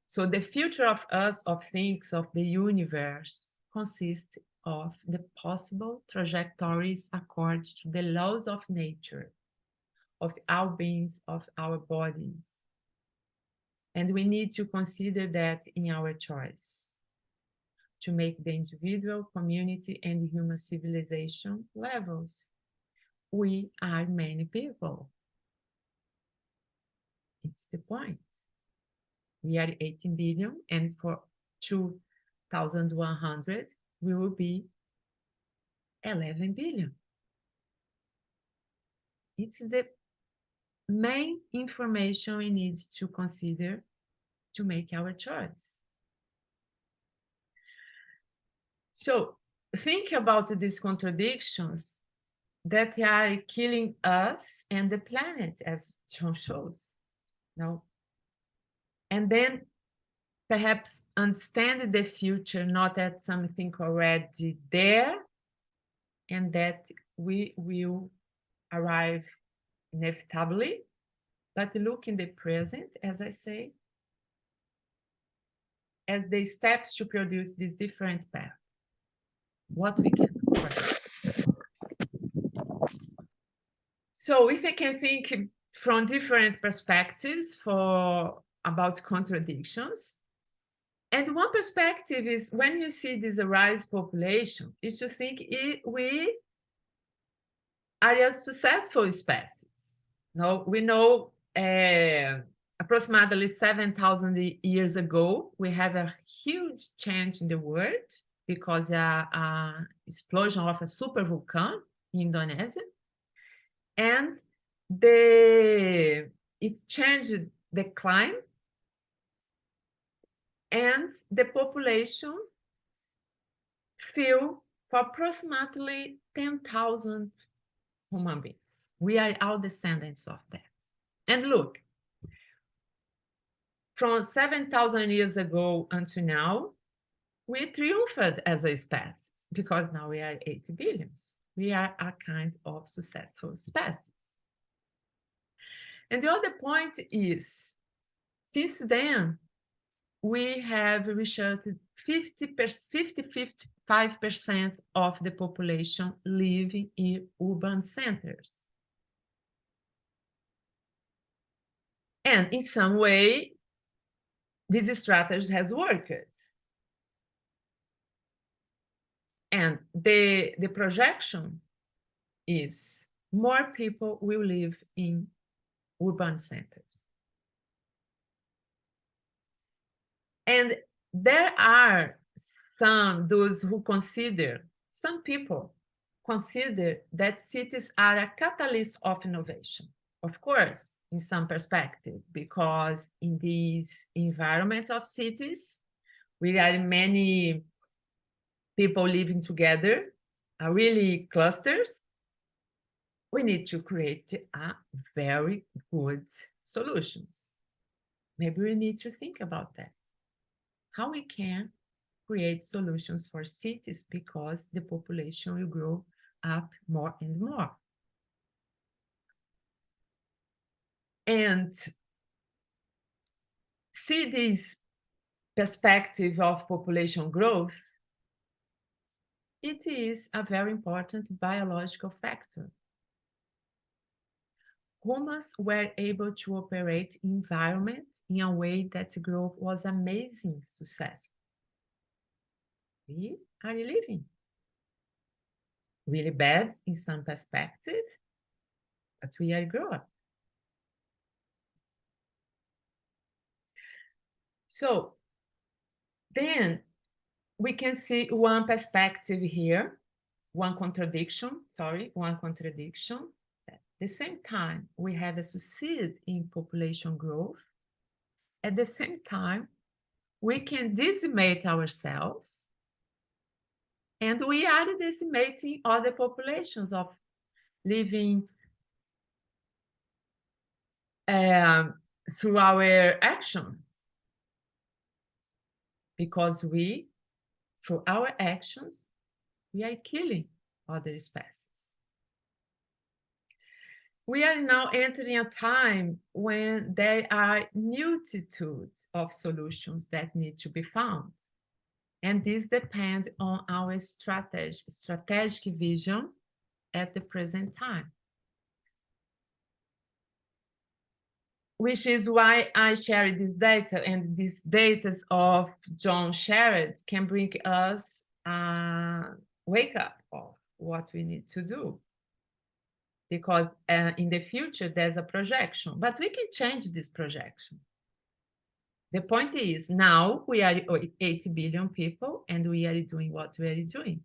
So the future of us, of things, of the universe consists of the possible trajectories according to the laws of nature, of our beings, of our bodies. And we need to consider that in our choice to make the individual, community, and human civilization levels. We are many people. It's the point. We are 18 billion, and for 2100, we will be 11 billion. It's the main information we need to consider to make our choice. So think about these contradictions that are killing us and the planet, as John shows. No? And then perhaps understand the future not as something already there, and that we will arrive inevitably, but look in the present, as I say, as the steps to produce this different path. What we can do for that. So if I can think from different perspectives about contradictions, and one perspective is when you see this rise population, is to think we are a successful species. No, we know approximately 7,000 years ago, we have a huge change in the world because a explosion of a super volcano in Indonesia. And it changed the climate, and the population fell for approximately 10,000 human beings. We are all descendants of that. And look, from 7,000 years ago until now, we triumphed as a species because now we are 80 billions. We are a kind of successful species. And the other point is, since then, we have reached 55% of the population living in urban centers. And in some way, this strategy has worked. And the projection is more people will live in urban centers. And there are some people consider that cities are a catalyst of innovation. Of course, in some perspective, because in this environment of cities, we are many people living together, really clusters. We need to create very good solutions. Maybe we need to think about that. How we can create solutions for cities because the population will grow up more and more. And see this perspective of population growth, it is a very important biological factor. Humans were able to operate environment in a way that growth was amazing successful. We are living really bad in some perspective, but we are growing. So then we can see one perspective here, one contradiction. At the same time, we have a succeed in population growth. At the same time, we can decimate ourselves, and we are decimating other populations of living through our actions. Because through our actions, we are killing other species. We are now entering a time when there are multitudes of solutions that need to be found. And this depends on our strategic vision at the present time. Which is why I share this data, and these data of John shared can bring us a wake up of what we need to do. Because in the future, there's a projection, but we can change this projection. The point is, now we are 80 billion people, and we are doing what we are doing.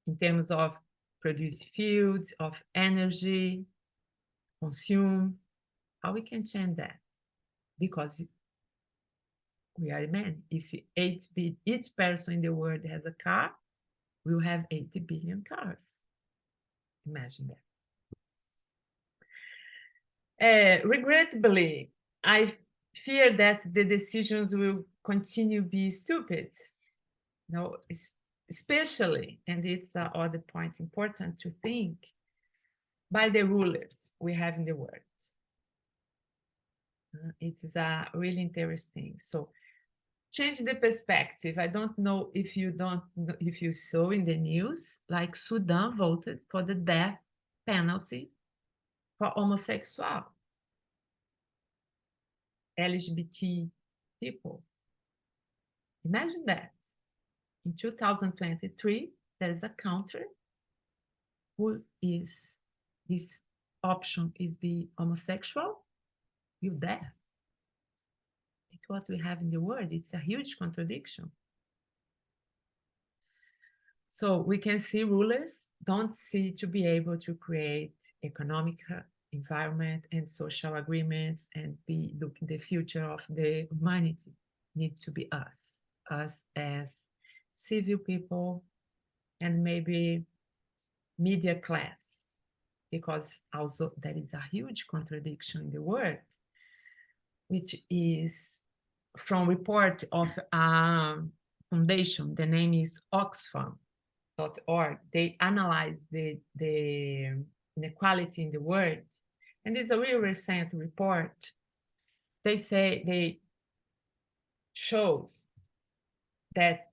In terms of produce fields, of energy, consume, how we can change that? Because we are men. If each person in the world has a car, we'll have 80 billion cars. Imagine that. Regrettably, I fear that the decisions will continue to be stupid. No, especially, and it's other point important to think, by the rulers we have in the world. It is really interesting. So change the perspective. I don't know if you saw in the news, like Sudan voted for the death penalty for homosexual, LGBT people. Imagine that. In 2023, there is a country who is, this option is be homosexual, you death. It's what we have in the world. It's a huge contradiction. So we can see rulers don't see to be able to create economic environment and social agreements and be looking the future of the humanity. Need to be us as civil people and maybe media class, because also there is a huge contradiction in the world, which is from report of a foundation. The name is Oxfam.org. They analyze the inequality in the world, and it's a really recent report. They say they shows that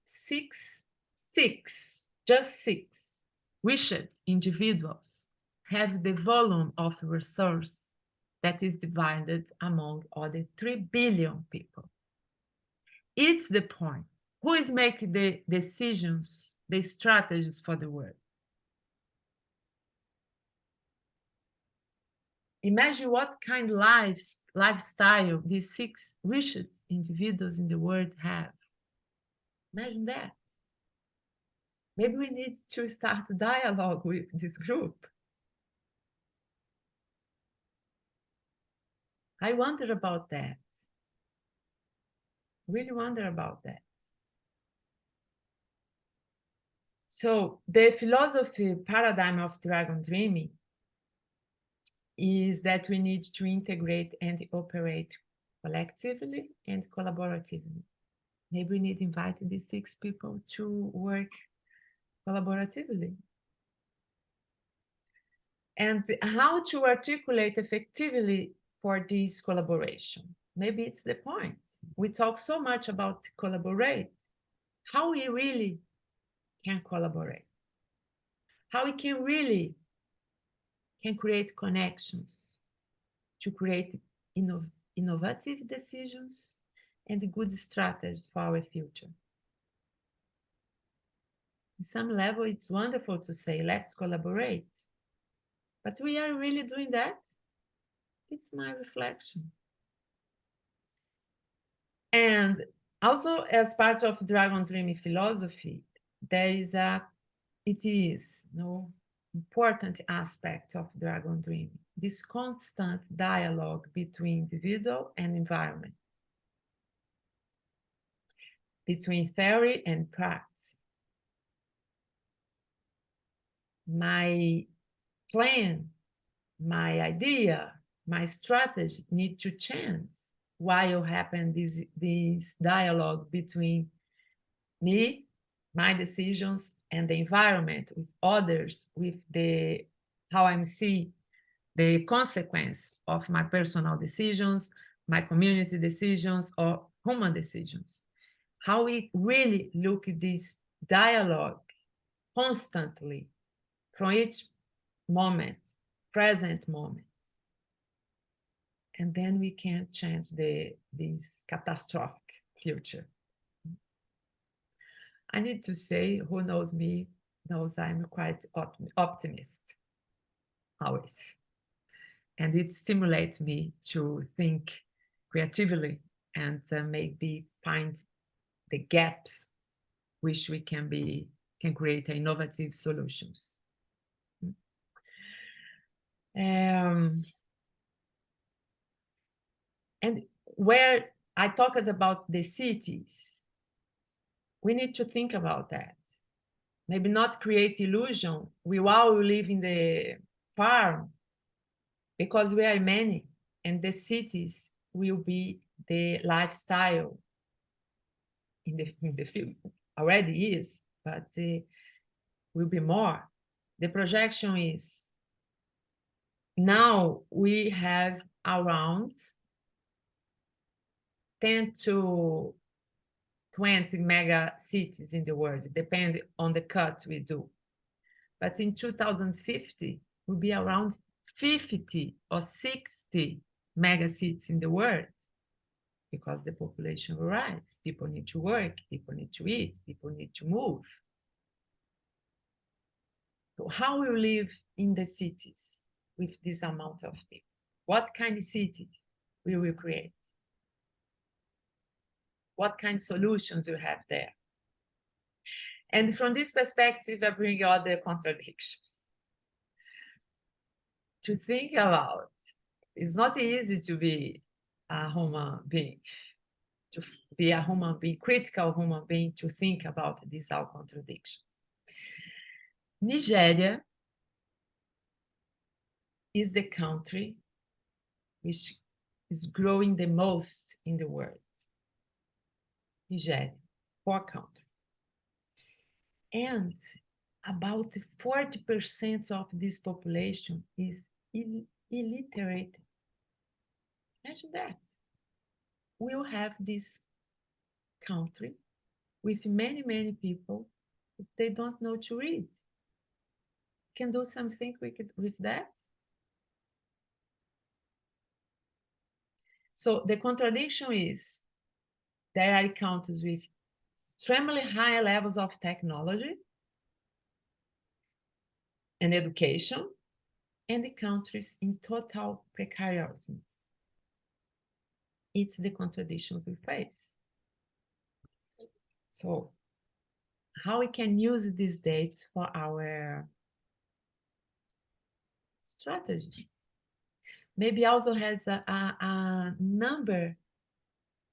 just six rich individuals have the volume of resource that is divided among other 3 billion people. It's the point. Who is making the decisions, the strategies for the world? Imagine what kind of lifestyle these 6 richest individuals in the world have. Imagine that. Maybe we need to start a dialogue with this group. I wonder about that. Really wonder about that. So the philosophy paradigm of dragon dreaming is that we need to integrate and operate collectively and collaboratively. Maybe we need to invite these 6 people to work collaboratively. And how to articulate effectively for this collaboration. Maybe it's the point. We talk so much about collaborate. How we really can collaborate. How we can really create connections to create innovative decisions and good strategies for our future. In some level, it's wonderful to say, let's collaborate. But we are really doing that? It's my reflection. And also, as part of Dragon Dreaming philosophy, there is important aspect of Dragon Dreaming, this constant dialogue between individual and environment, between theory and practice. My plan, my idea, my strategy need to change while happen this dialogue between me, my decisions, and the environment, with others, with how I see the consequence of my personal decisions, my community decisions, or human decisions. How we really look at this dialogue constantly from each moment, present moment. And then we can change this catastrophic future. I need to say, who knows me knows I'm quite optimist, always. And it stimulates me to think creatively and maybe find the gaps which we can create innovative solutions. And where I talked about the cities, we need to think about that. Maybe not create illusion. We all live in the farm because we are many, and the cities will be the lifestyle in the field. Already is, but will be more. The projection is now we have around 10 to 20 mega cities in the world, depending on the cut we do. But in 2050, will be around 50 or 60 mega cities in the world, because the population will rise. People need to work, people need to eat, people need to move. So how we live in the cities with this amount of people? What kind of cities we will create? What kind of solutions we have there? And from this perspective, I bring other contradictions to think about. It's not easy to be a human being, to be a human being, critical human being, to think about these all contradictions. Nigeria is the country which is growing the most in the world. Nigeria, poor country. And about 40% of this population is illiterate. Imagine that. We'll have this country with many, many people, if they don't know to read. Can do something with that? So the contradiction is there are countries with extremely high levels of technology and education, and the countries in total precariousness. It's the contradiction we face. So how we can use these dates for our strategies? Maybe also has a number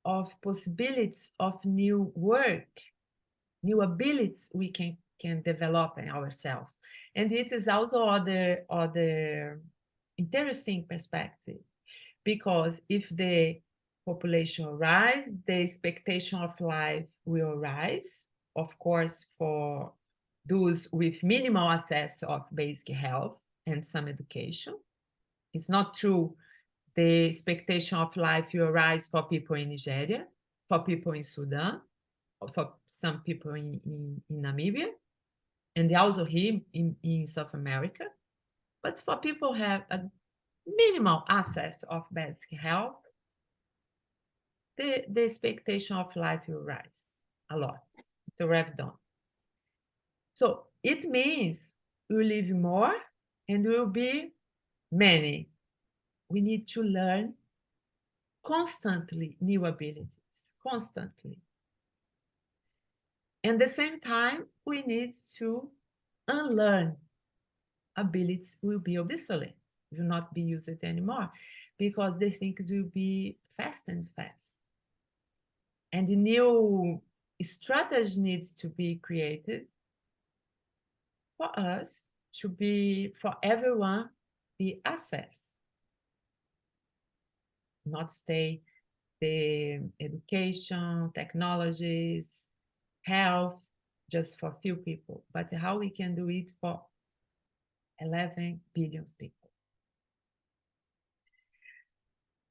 of possibilities of new work, new abilities we can develop in ourselves. And it is also other interesting perspective, because if the population rise, the expectation of life will rise, of course, for those with minimal access of basic health and some education. It's not true the expectation of life will rise for people in Nigeria, for people in Sudan, or for some people in Namibia, and also here in South America. But for people who have a minimal access of basic health, the expectation of life will rise a lot. It's already done. So it means we will live more and we will be many. We need to learn constantly new abilities, constantly. And at the same time, we need to unlearn abilities will be obsolete, will not be used anymore, because the things will be fast and fast. And the new strategy needs to be created for us to be, for everyone, be access. Not stay the education, technologies, health, just for few people, but how we can do it for 11 billion people.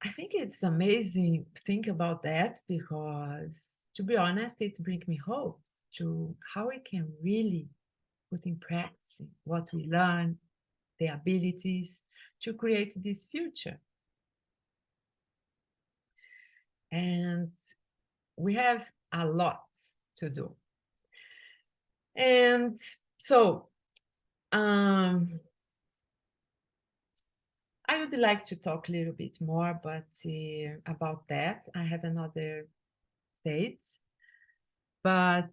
I think it's amazing to think about that, because, to be honest, it brings me hope to how we can really put in practice what we learn, the abilities to create this future. And we have a lot to do. And so I would like to talk a little bit more, but about that, I have another date, but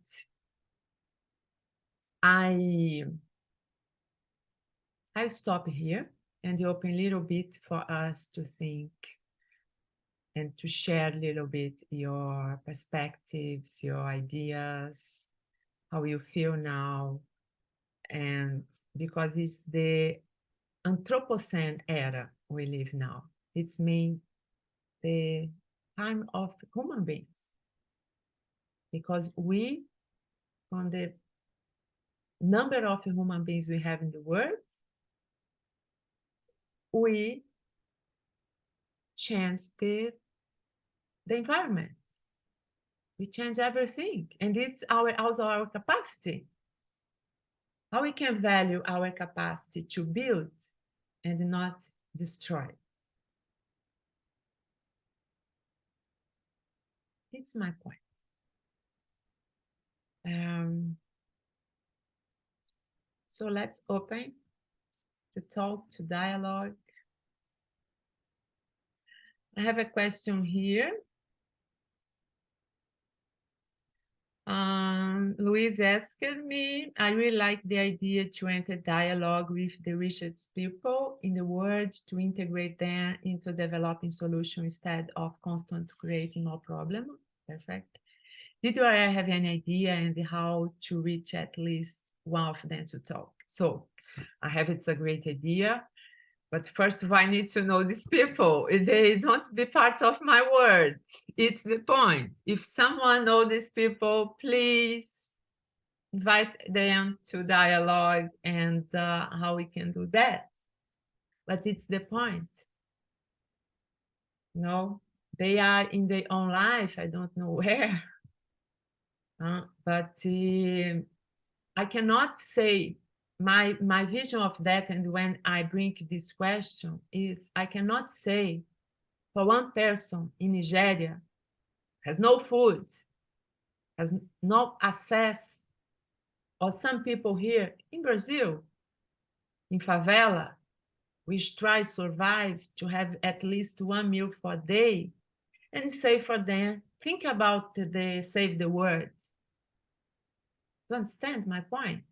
I'll stop here and open a little bit for us to think and to share a little bit your perspectives, your ideas, how you feel now. And because it's the Anthropocene era we live now, it's mean the time of human beings, because we, from the number of human beings we have in the world, we change the environment. We change everything, and it's also our capacity. How we can value our capacity to build and not destroy. It's my point. So let's open to talk, to dialogue. I have a question here. Louise asked me, I really like the idea to enter dialogue with the richest people in the world, to integrate them into developing solutions instead of constant creating more problem. Perfect. Did you have any idea and how to reach at least one of them to talk? So I have, it's a great idea. But first of all, I need to know these people. They don't be part of my world. It's the point. If someone knows these people, please invite them to dialogue and how we can do that. But it's the point. No, they are in their own life. I don't know where. But I cannot say my vision of that, and when I bring this question, is I cannot say for one person in Nigeria has no food, has no access, or some people here in Brazil, in favela, which try to survive to have at least one meal for a day, and say for them, think about the save the world. You understand my point?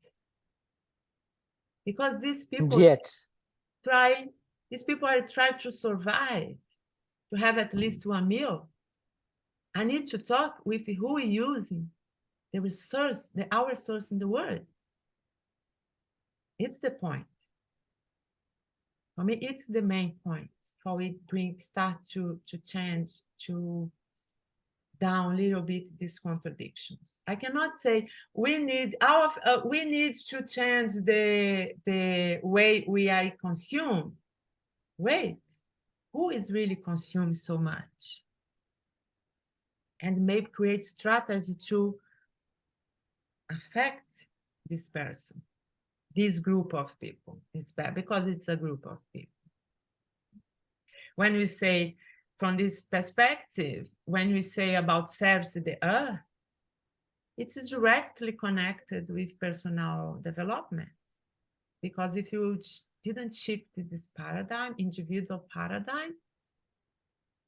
Because these people are trying to survive, to have at least one meal. I need to talk with who is using the resource, our source in the world. It's the point. For me, it's the main point. For we start to change, to down a little bit these contradictions. I cannot say we need to change the way we are consumed. Wait, who is really consuming so much? And maybe create strategy to affect this person, this group of people. It's bad because it's a group of people. When we say from this perspective, when we say about service to the earth, it is directly connected with personal development. Because if you didn't shift this paradigm, individual paradigm,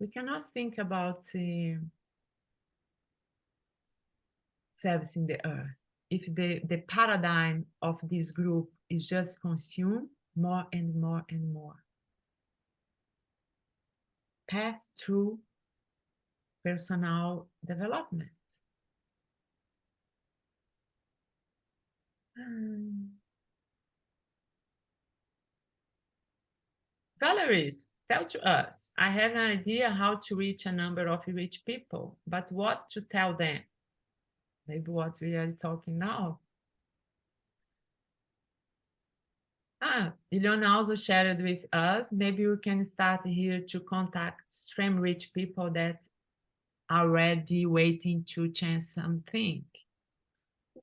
we cannot think about service in the earth. If the paradigm of this group is just consume more and more and more. Pass through personal development. Valerie, tell to us, I have an idea how to reach a number of rich people, but what to tell them? Maybe what we are talking now. Ilona also shared with us, maybe we can start here to contact extreme rich people that are already waiting to change something.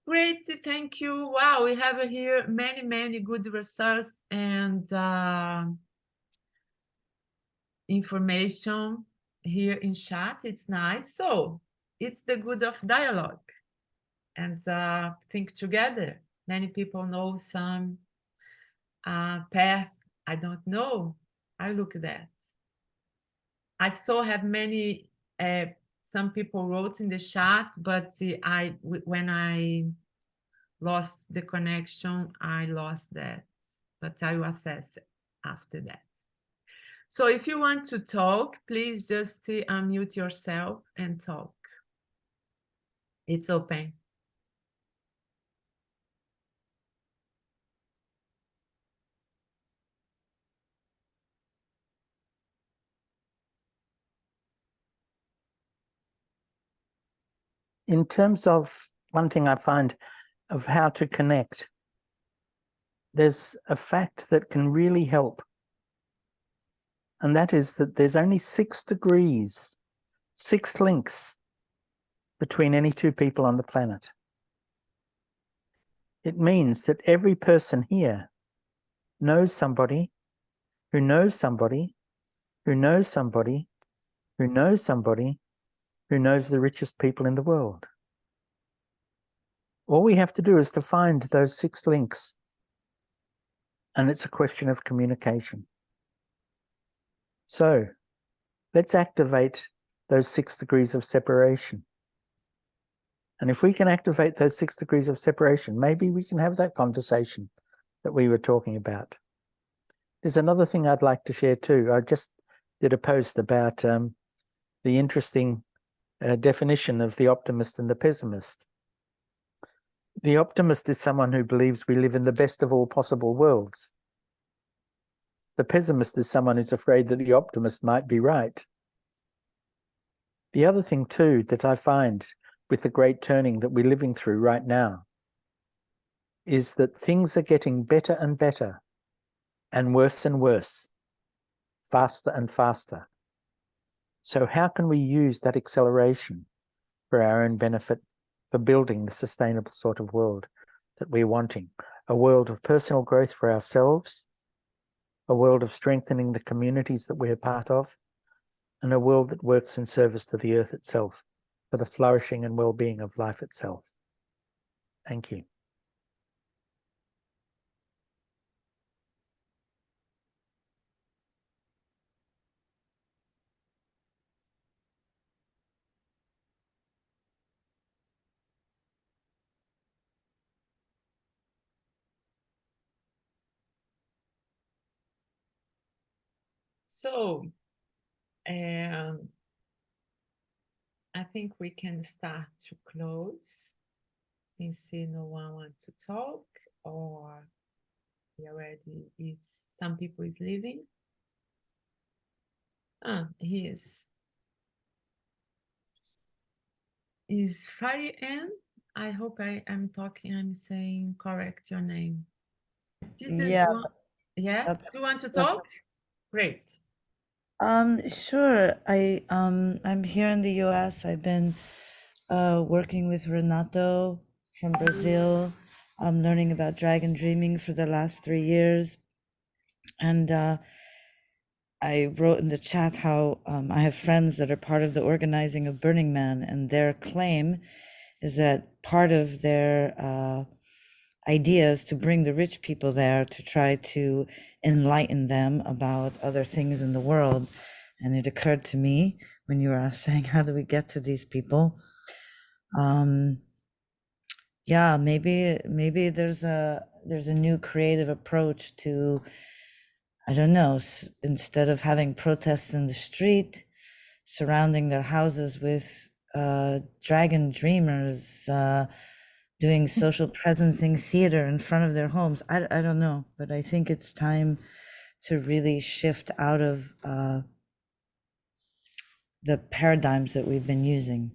Great, thank you. Wow, we have here many good resources and information here in chat. It's nice. So it's the good of dialogue and think together. Many people know some path I don't know. I look at that. I still have many, some people wrote in the chat, but when I lost the connection, I lost that, but I will assess it after that. So if you want to talk, please just unmute yourself and talk. It's open. In terms of one thing I find of how to connect, there's a fact that can really help and that is that there's only 6 degrees, 6 links between any two people on the planet. It means that every person here knows somebody who knows somebody who knows somebody who knows somebody who knows the richest people in the world. All we have to do is to find those 6 links, and it's a question of communication. So let's activate those 6 degrees of separation. And if we can activate those 6 degrees of separation, maybe we can have that conversation that we were talking about. There's another thing I'd like to share too. I just did a post about the interesting definition of the optimist and the pessimist. The optimist is someone who believes we live in the best of all possible worlds. The pessimist is someone who's afraid that the optimist might be right. The other thing too that I find with the great turning that we're living through right now is that things are getting better and better and worse, faster and faster. So how can we use that acceleration for our own benefit, for building the sustainable sort of world that we're wanting? A world of personal growth for ourselves, a world of strengthening the communities that we're part of, and a world that works in service to the earth itself, for the flourishing and well-being of life itself. Thank you. So, I think we can start to close. I see no one wants to talk, or we already, some people is leaving. He is. Is Farian? I hope I'm saying correct your name. This is one. Yeah, do you want to talk? Great. Sure. I'm here in the US. I've been working with Renato from Brazil. I'm learning about dragon dreaming for the last 3 years. And I wrote in the chat how I have friends that are part of the organizing of Burning Man, and their claim is that part of their ideas to bring the rich people there to try to enlighten them about other things in the world. And it occurred to me when you were saying, how do we get to these people? Yeah, maybe there's a new creative approach to, I don't know, instead of having protests in the street, surrounding their houses with dragon dreamers, doing social presencing theater in front of their homes. I don't know, but I think it's time to really shift out of the paradigms that we've been using.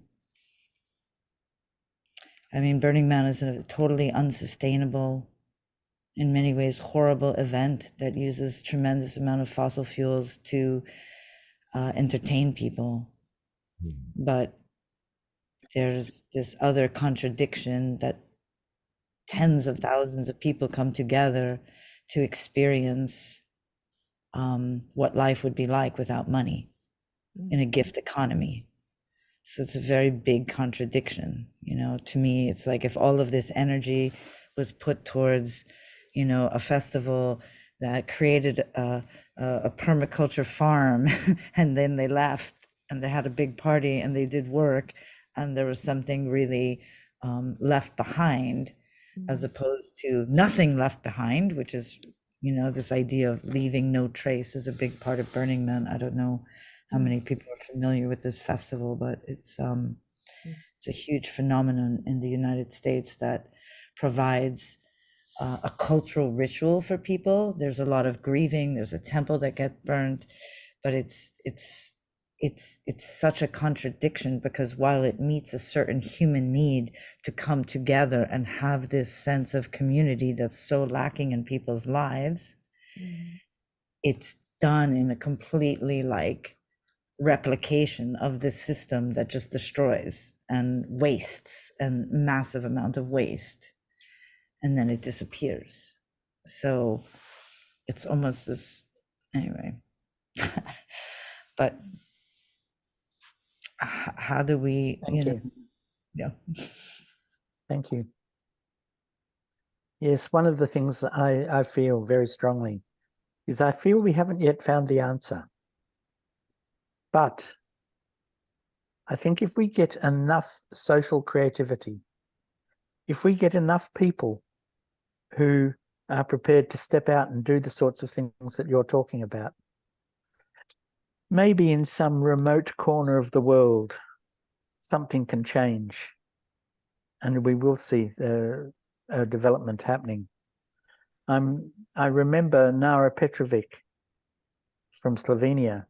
I mean, Burning Man is a totally unsustainable, in many ways horrible event that uses tremendous amount of fossil fuels to entertain people. But there's this other contradiction that tens of thousands of people come together to experience what life would be like without money in a gift economy. So it's a very big contradiction. You know, to me, it's like if all of this energy was put towards, you know, a festival that created a permaculture farm and then they left and they had a big party and they did work and there was something really left behind, as opposed to nothing left behind, which is, you know, this idea of leaving no trace is a big part of Burning Man. I don't know how many people are familiar with this festival, but it's a huge phenomenon in the United States that provides a cultural ritual for people. There's a lot of grieving. There's a temple that gets burned, but it's such a contradiction, because while it meets a certain human need to come together and have this sense of community that's so lacking in people's lives, it done in a completely like replication of this system that just destroys and wastes and massive amount of waste, and then it disappears. So it's almost this, anyway. But how do we, Thank you. yeah. Thank you. Yes, one of the things that I feel very strongly is I feel we haven't yet found the answer. But I think if we get enough social creativity, if we get enough people who are prepared to step out and do the sorts of things that you're talking about, maybe in some remote corner of the world, something can change and we will see a development happening. I remember Nara Petrovic from Slovenia,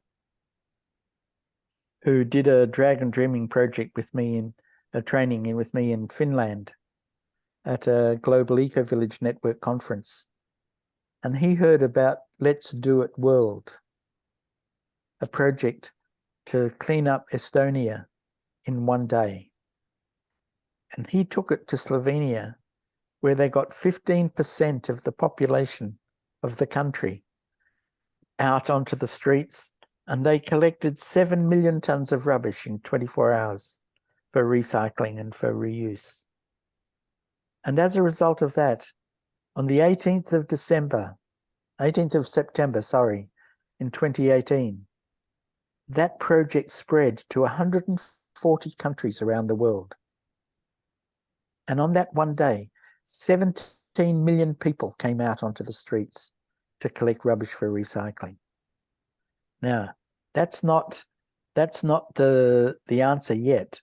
who did a dragon dreaming project with me in a training with me in Finland at a Global Eco Village Network conference. And he heard about Let's Do It World, a project to clean up Estonia in one day. And he took it to Slovenia, where they got 15% of the population of the country out onto the streets, and they collected 7 million tons of rubbish in 24 hours for recycling and for reuse. And as a result of that, on the 18th of September, in 2018, that project spread to 140 countries around the world. And on that one day, 17 million people came out onto the streets to collect rubbish for recycling. Now, that's not the answer yet,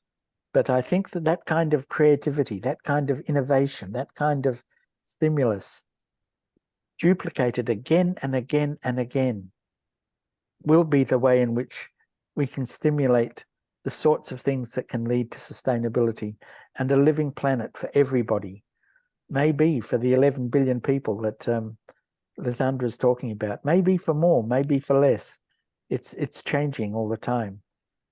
but I think that kind of creativity, that kind of innovation, that kind of stimulus, duplicated again and again and again, will be the way in which we can stimulate the sorts of things that can lead to sustainability and a living planet for everybody. Maybe for the 11 billion people that Lysandra is talking about, maybe for more, maybe for less. It's changing all the time.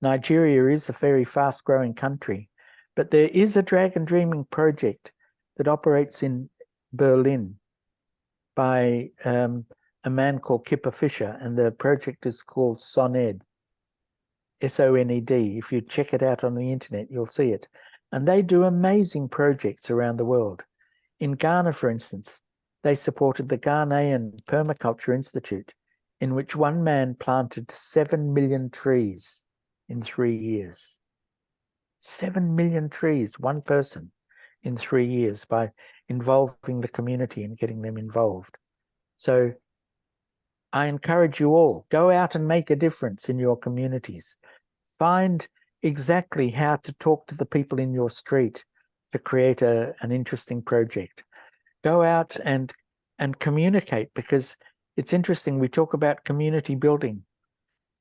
Nigeria is a very fast-growing country, but there is a dragon dreaming project that operates in Berlin by a man called Kipper Fischer, and the project is called SONED, S-O-N-E-D. If you check it out on the internet, you'll see it. And they do amazing projects around the world. In Ghana, for instance, they supported the Ghanaian Permaculture Institute, in which one man planted 7 million trees in 3 years. 7 million trees, one person, in 3 years, by involving the community and getting them involved. So I encourage you all, go out and make a difference in your communities. Find exactly how to talk to the people in your street to create an interesting project. Go out and communicate, because it's interesting, we talk about community building,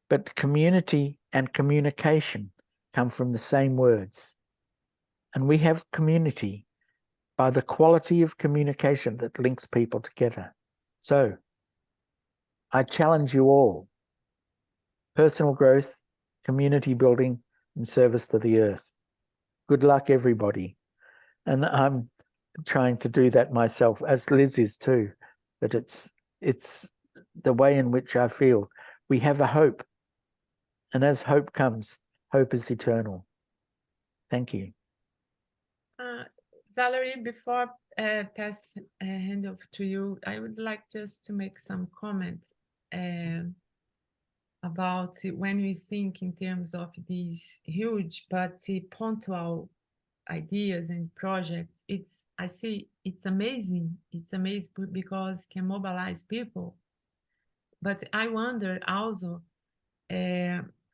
but community and communication come from the same words. And we have community by the quality of communication that links people together. So I challenge you all: personal growth, community building, and service to the earth. Good luck, everybody. And I'm trying to do that myself, as Liz is too. But it's the way in which I feel we have a hope. And as hope comes, hope is eternal. Thank you. Valerie, before pass hand off to you, I would like just to make some comments about when we think in terms of these huge but punctual ideas and projects. I see it's amazing. It's amazing because it can mobilize people. But I wonder also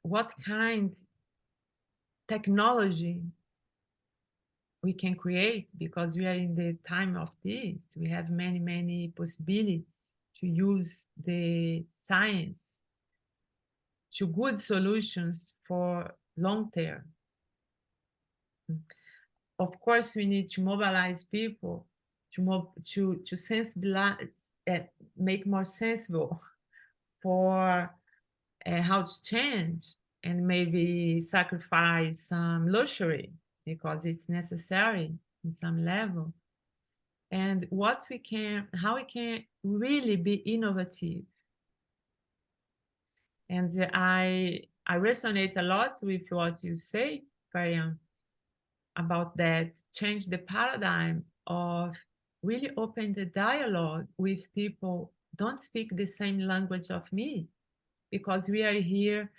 what kind technology we can create, because we are in the time of this. We have many, many possibilities to use the science to good solutions for long term. Of course, we need to mobilize people to sensibilize, make more sensible for how to change and maybe sacrifice some luxury because it's necessary in some level. And how we can really be innovative. And I resonate a lot with what you say, Mariam, about that, change the paradigm of really open the dialogue with people don't speak the same language of me, because we are here.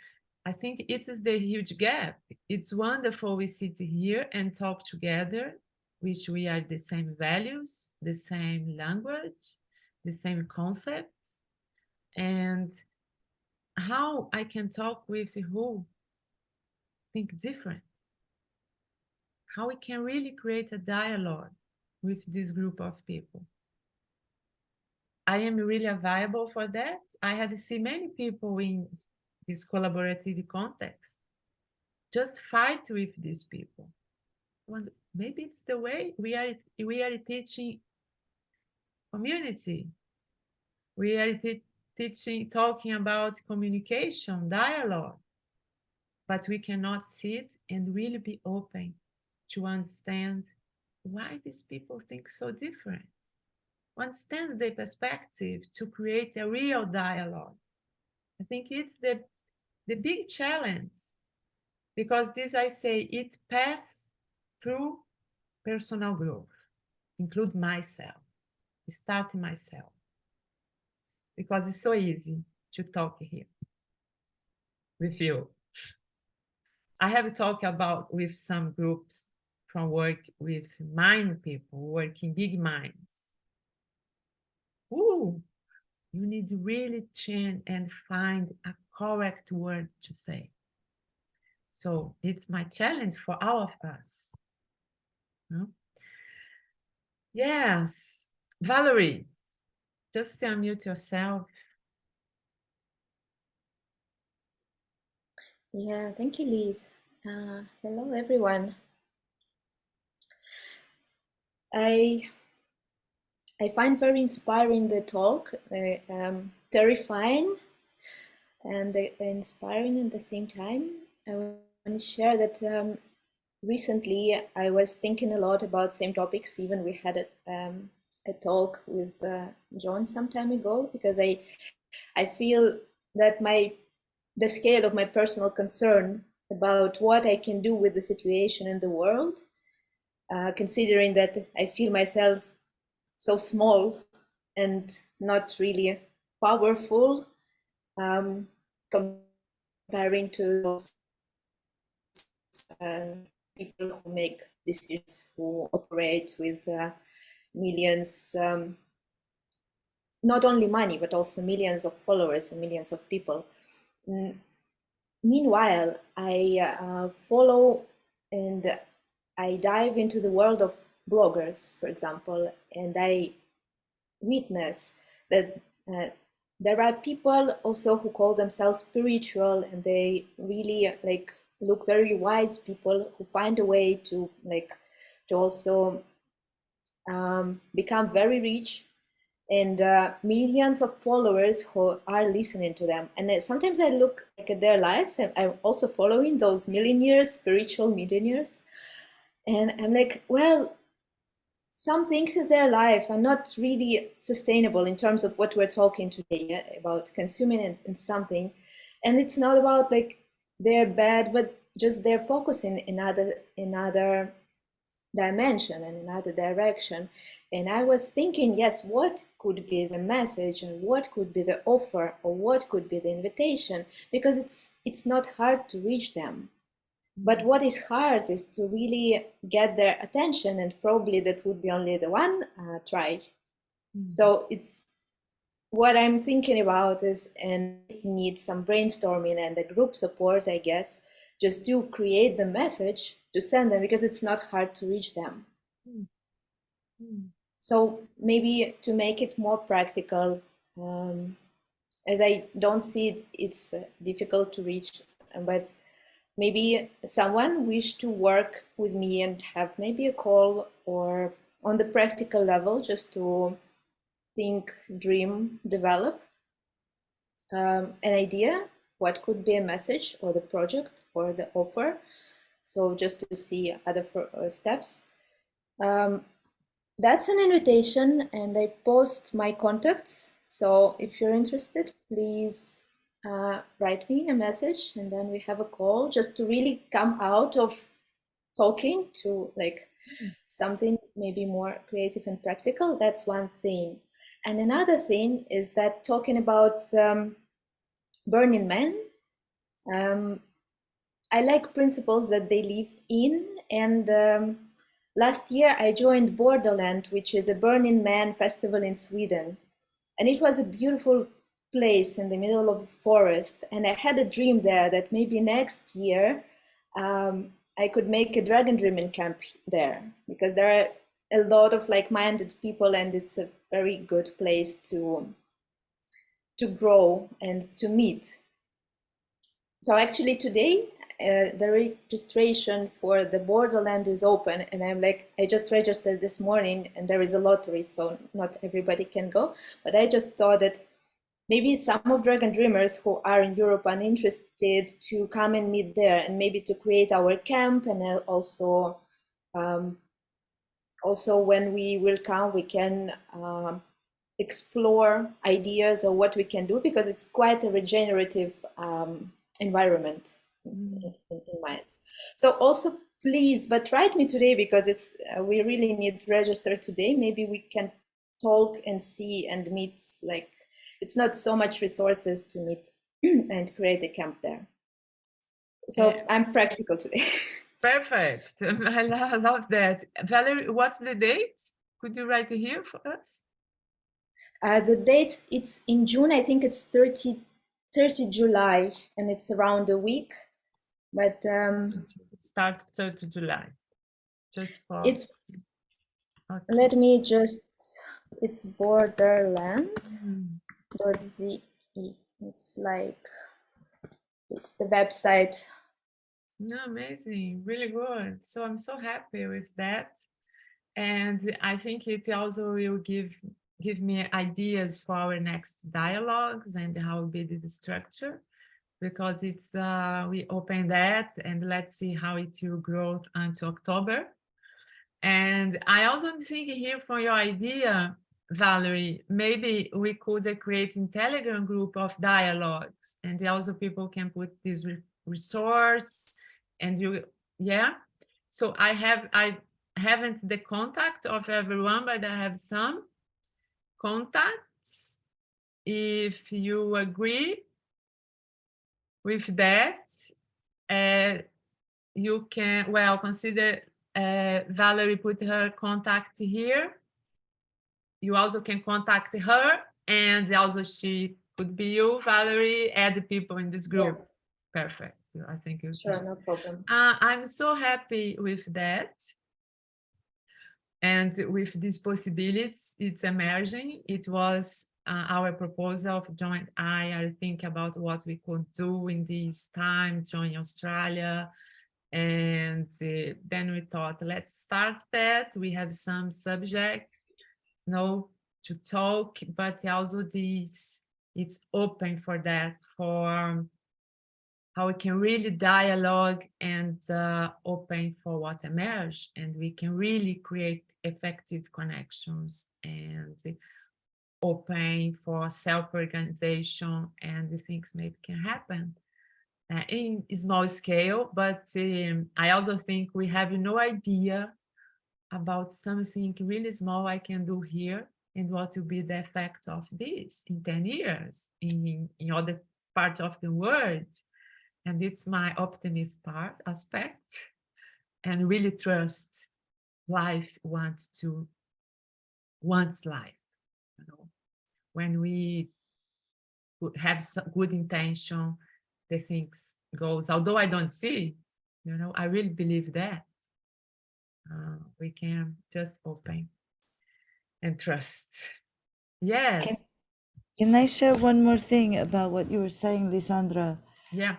I think it is the huge gap. It's wonderful we sit here and talk together, which we are the same values, the same language, the same concepts. And how I can talk with who think different, how we can really create a dialogue with this group of people. I am really available for that. I have seen many people in this collaborative context just fight with these people. Maybe it's the way we are teaching community. We are talking about communication, dialogue, but we cannot sit and really be open to understand why these people think so different. Understand the perspective to create a real dialogue. I think it's the big challenge, because this, I say, it passes through personal growth, include myself, start myself, because it's so easy to talk here with you. I have talked about with some groups from work with mind people, working big minds. Ooh, you need to really change and find a correct word to say. So it's my challenge for all of us. No? Yes, Valerie, just unmute yourself. Yeah, thank you, Liz. Hello, everyone. I find very inspiring the talk, terrifying and inspiring at the same time. I want to share that recently I was thinking a lot about same topics. Even we had a talk with John some time ago, because I feel that the scale of my personal concern about what I can do with the situation in the world, considering that I feel myself so small and not really powerful, comparing to those people who make decisions, who operate with millions, not only money, but also millions of followers and millions of people. Meanwhile, I follow and I dive into the world of bloggers, for example, and I witness that there are people also who call themselves spiritual, and they really look very wise people who find a way to also become very rich, and millions of followers who are listening to them. And sometimes I look at their lives, and I'm also following those millionaires, spiritual millionaires, and I'm like, well, some things in their life are not really sustainable in terms of what we're talking today, about consuming and something. And it's not about they're bad, but just they're focusing in another dimension and another direction. And I was thinking, yes, what could be the message, and what could be the offer, or what could be the invitation? Because it's not hard to reach them. But what is hard is to really get their attention, and probably that would be only the one try. So it's what I'm thinking about is, and need some brainstorming and a group support, I guess, just to create the message to send them, because it's not hard to reach them. So maybe to make it more practical, as I don't see it's difficult to reach, but maybe someone wish to work with me and have maybe a call, or on the practical level, just to think, dream, develop. an idea, what could be a message or the project or the offer. So just to see other steps. That's an invitation, and I post my contacts. So if you're interested, please write me a message, and then we have a call just to really come out of talking to like something maybe more creative and practical. That's one thing. And another thing is that talking about Burning Man, I like principles that they live in. And last year I joined Borderland, which is a Burning Man festival in Sweden. And it was a beautiful place in the middle of a forest. And I had a dream there that maybe next year I could make a dragon dreaming camp there, because there are a lot of like-minded people, and it's a very good place to grow and to meet. So actually today the registration for the Borderland is open, and I just registered this morning, and there is a lottery, so not everybody can go. But I just thought that maybe some of Dragon Dreamers who are in Europe are interested to come and meet there, and maybe to create our camp. And also when we will come, we can explore ideas of what we can do, because it's quite a regenerative environment in mines. So also please, but write me today, because it's we really need to register today. Maybe we can talk and see and meet. Like, it's not so much resources to meet and create a camp there. So yeah. I'm practical today. Perfect. I love that. Valerie, what's the date? Could you write it here for us? The date, it's in June. I think it's 30 July, and it's around a week. But start 30 July. Just for it's okay. Let me just, it's Borderland. It's like, it's the website. No, amazing, really good. So I'm so happy with that, and I think it also will give me ideas for our next dialogues and how will be the structure, because it's we open that, and let's see how it will grow until October. And I also am thinking here from your idea, Valerie, maybe we could create a Telegram group of dialogues, and also people can put this resource, and so I haven't the contact of everyone, but I have some contacts. If you agree with that, you can consider Valerie put her contact here. You also can contact her, and also she could be you, Valerie, add the people in this group. Yeah. Perfect. I think it's sure, no problem. I'm so happy with that. And with these possibilities, it's emerging. It was our proposal of joint I think about what we could do in this time, join Australia. And then we thought, let's start that. We have some subject, to talk, but also this, it's open for that, for how we can really dialogue and open for what emerge, and we can really create effective connections and open for self-organization, and the things maybe can happen in small scale. But I also think we have no idea about something really small I can do here, and what will be the effect of this in 10 years in other parts of the world. And it's my optimist aspect, and really trust life wants life. When we have some good intention, the things goes. Although I don't see, I really believe that we can just open and trust. Yes. Can I share one more thing about what you were saying, Lisandra? Yeah.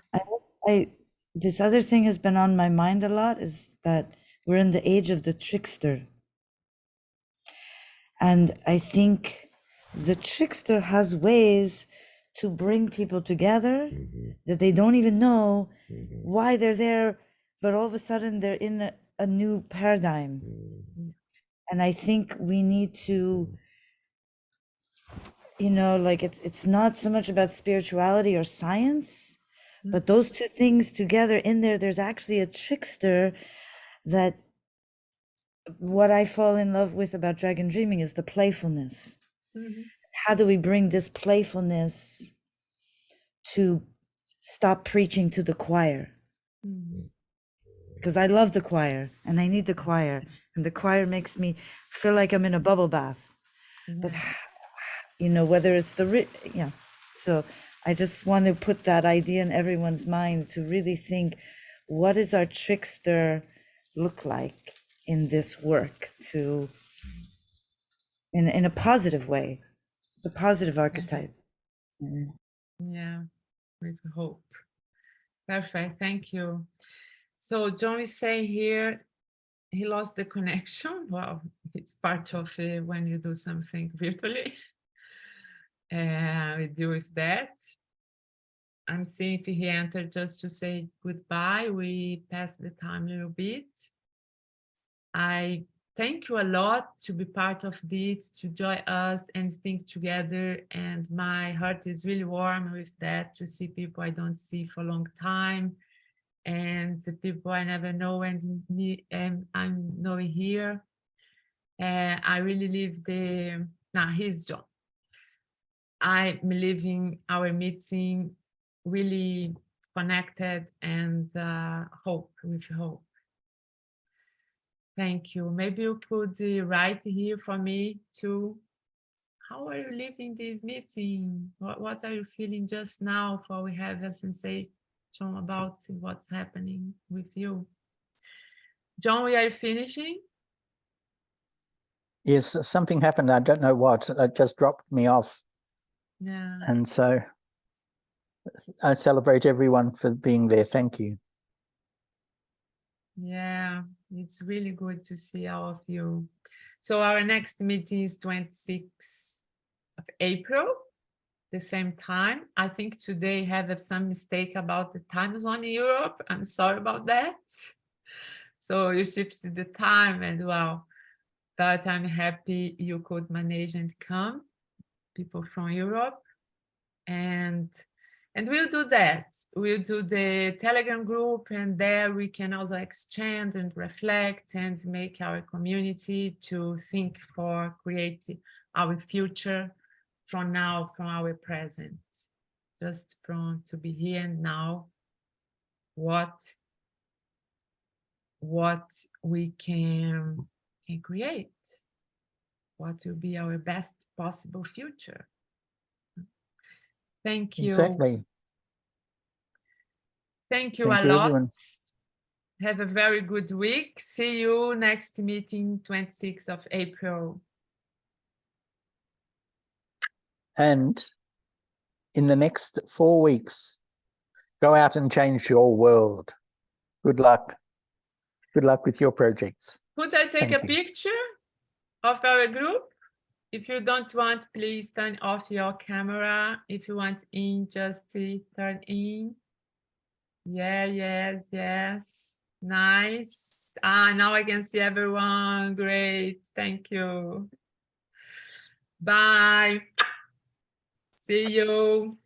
This other thing has been on my mind a lot, is that we're in the age of the trickster. And I think the trickster has ways to bring people together that they don't even know why they're there, but all of a sudden they're in a new paradigm. And I think we need to, you know, like it's not so much about spirituality or science, but those two things together in there, there's actually a trickster that what I fall in love with about Dragon Dreaming is the playfulness. How do we bring this playfulness to stop preaching to the choir? Because I love the choir and I need the choir, and the choir makes me feel like I'm in a bubble bath. But you know, whether it's yeah. So I just want to put that idea in everyone's mind to really think, what does our trickster look like in this work, to in a positive way? It's a positive archetype. Yeah, with hope. Perfect, thank you. So John is saying here, he lost the connection. Well, it's part of when you do something virtually. We deal with that. I'm seeing if he entered just to say goodbye. We passed the time a little bit. I thank you a lot to be part of this, to join us and think together. And my heart is really warm with that, to see people I don't see for a long time, and the people I never know and I'm knowing here. I really live the, now here's John. I'm leaving our meeting really connected and hope, with hope. Thank you. Maybe you could write here for me too. How are you leaving this meeting? What are you feeling just now, for we have a sensation about what's happening with you? John, we are finishing. Yes, something happened. I don't know what. It just dropped me off. Yeah. And so I celebrate everyone for being there. Thank you. Yeah, it's really good to see all of you. So our next meeting is 26th of April, the same time. I think today have some mistake about the time zone in Europe. I'm sorry about that. So you shifted the time, and well, but I'm happy you could manage and come, people from Europe. And we'll do that. We'll do the Telegram group, and there we can also exchange and reflect and make our community to think for create our future from now, from our present, just from to be here and now, what we can create, what will be our best possible future. Thank you. Exactly. Thank you Thank a you, lot. everyone. Have a very good week. See you next meeting, 26th of April. And in the next 4 weeks, go out and change your world. Good luck. Good luck with your projects. Could I take Thank a you. picture of our group? If you don't want, please turn off your camera. If you want in, just turn in. Yeah, yes, yes. Nice. Now I can see everyone. Great. Thank you. Bye. See you.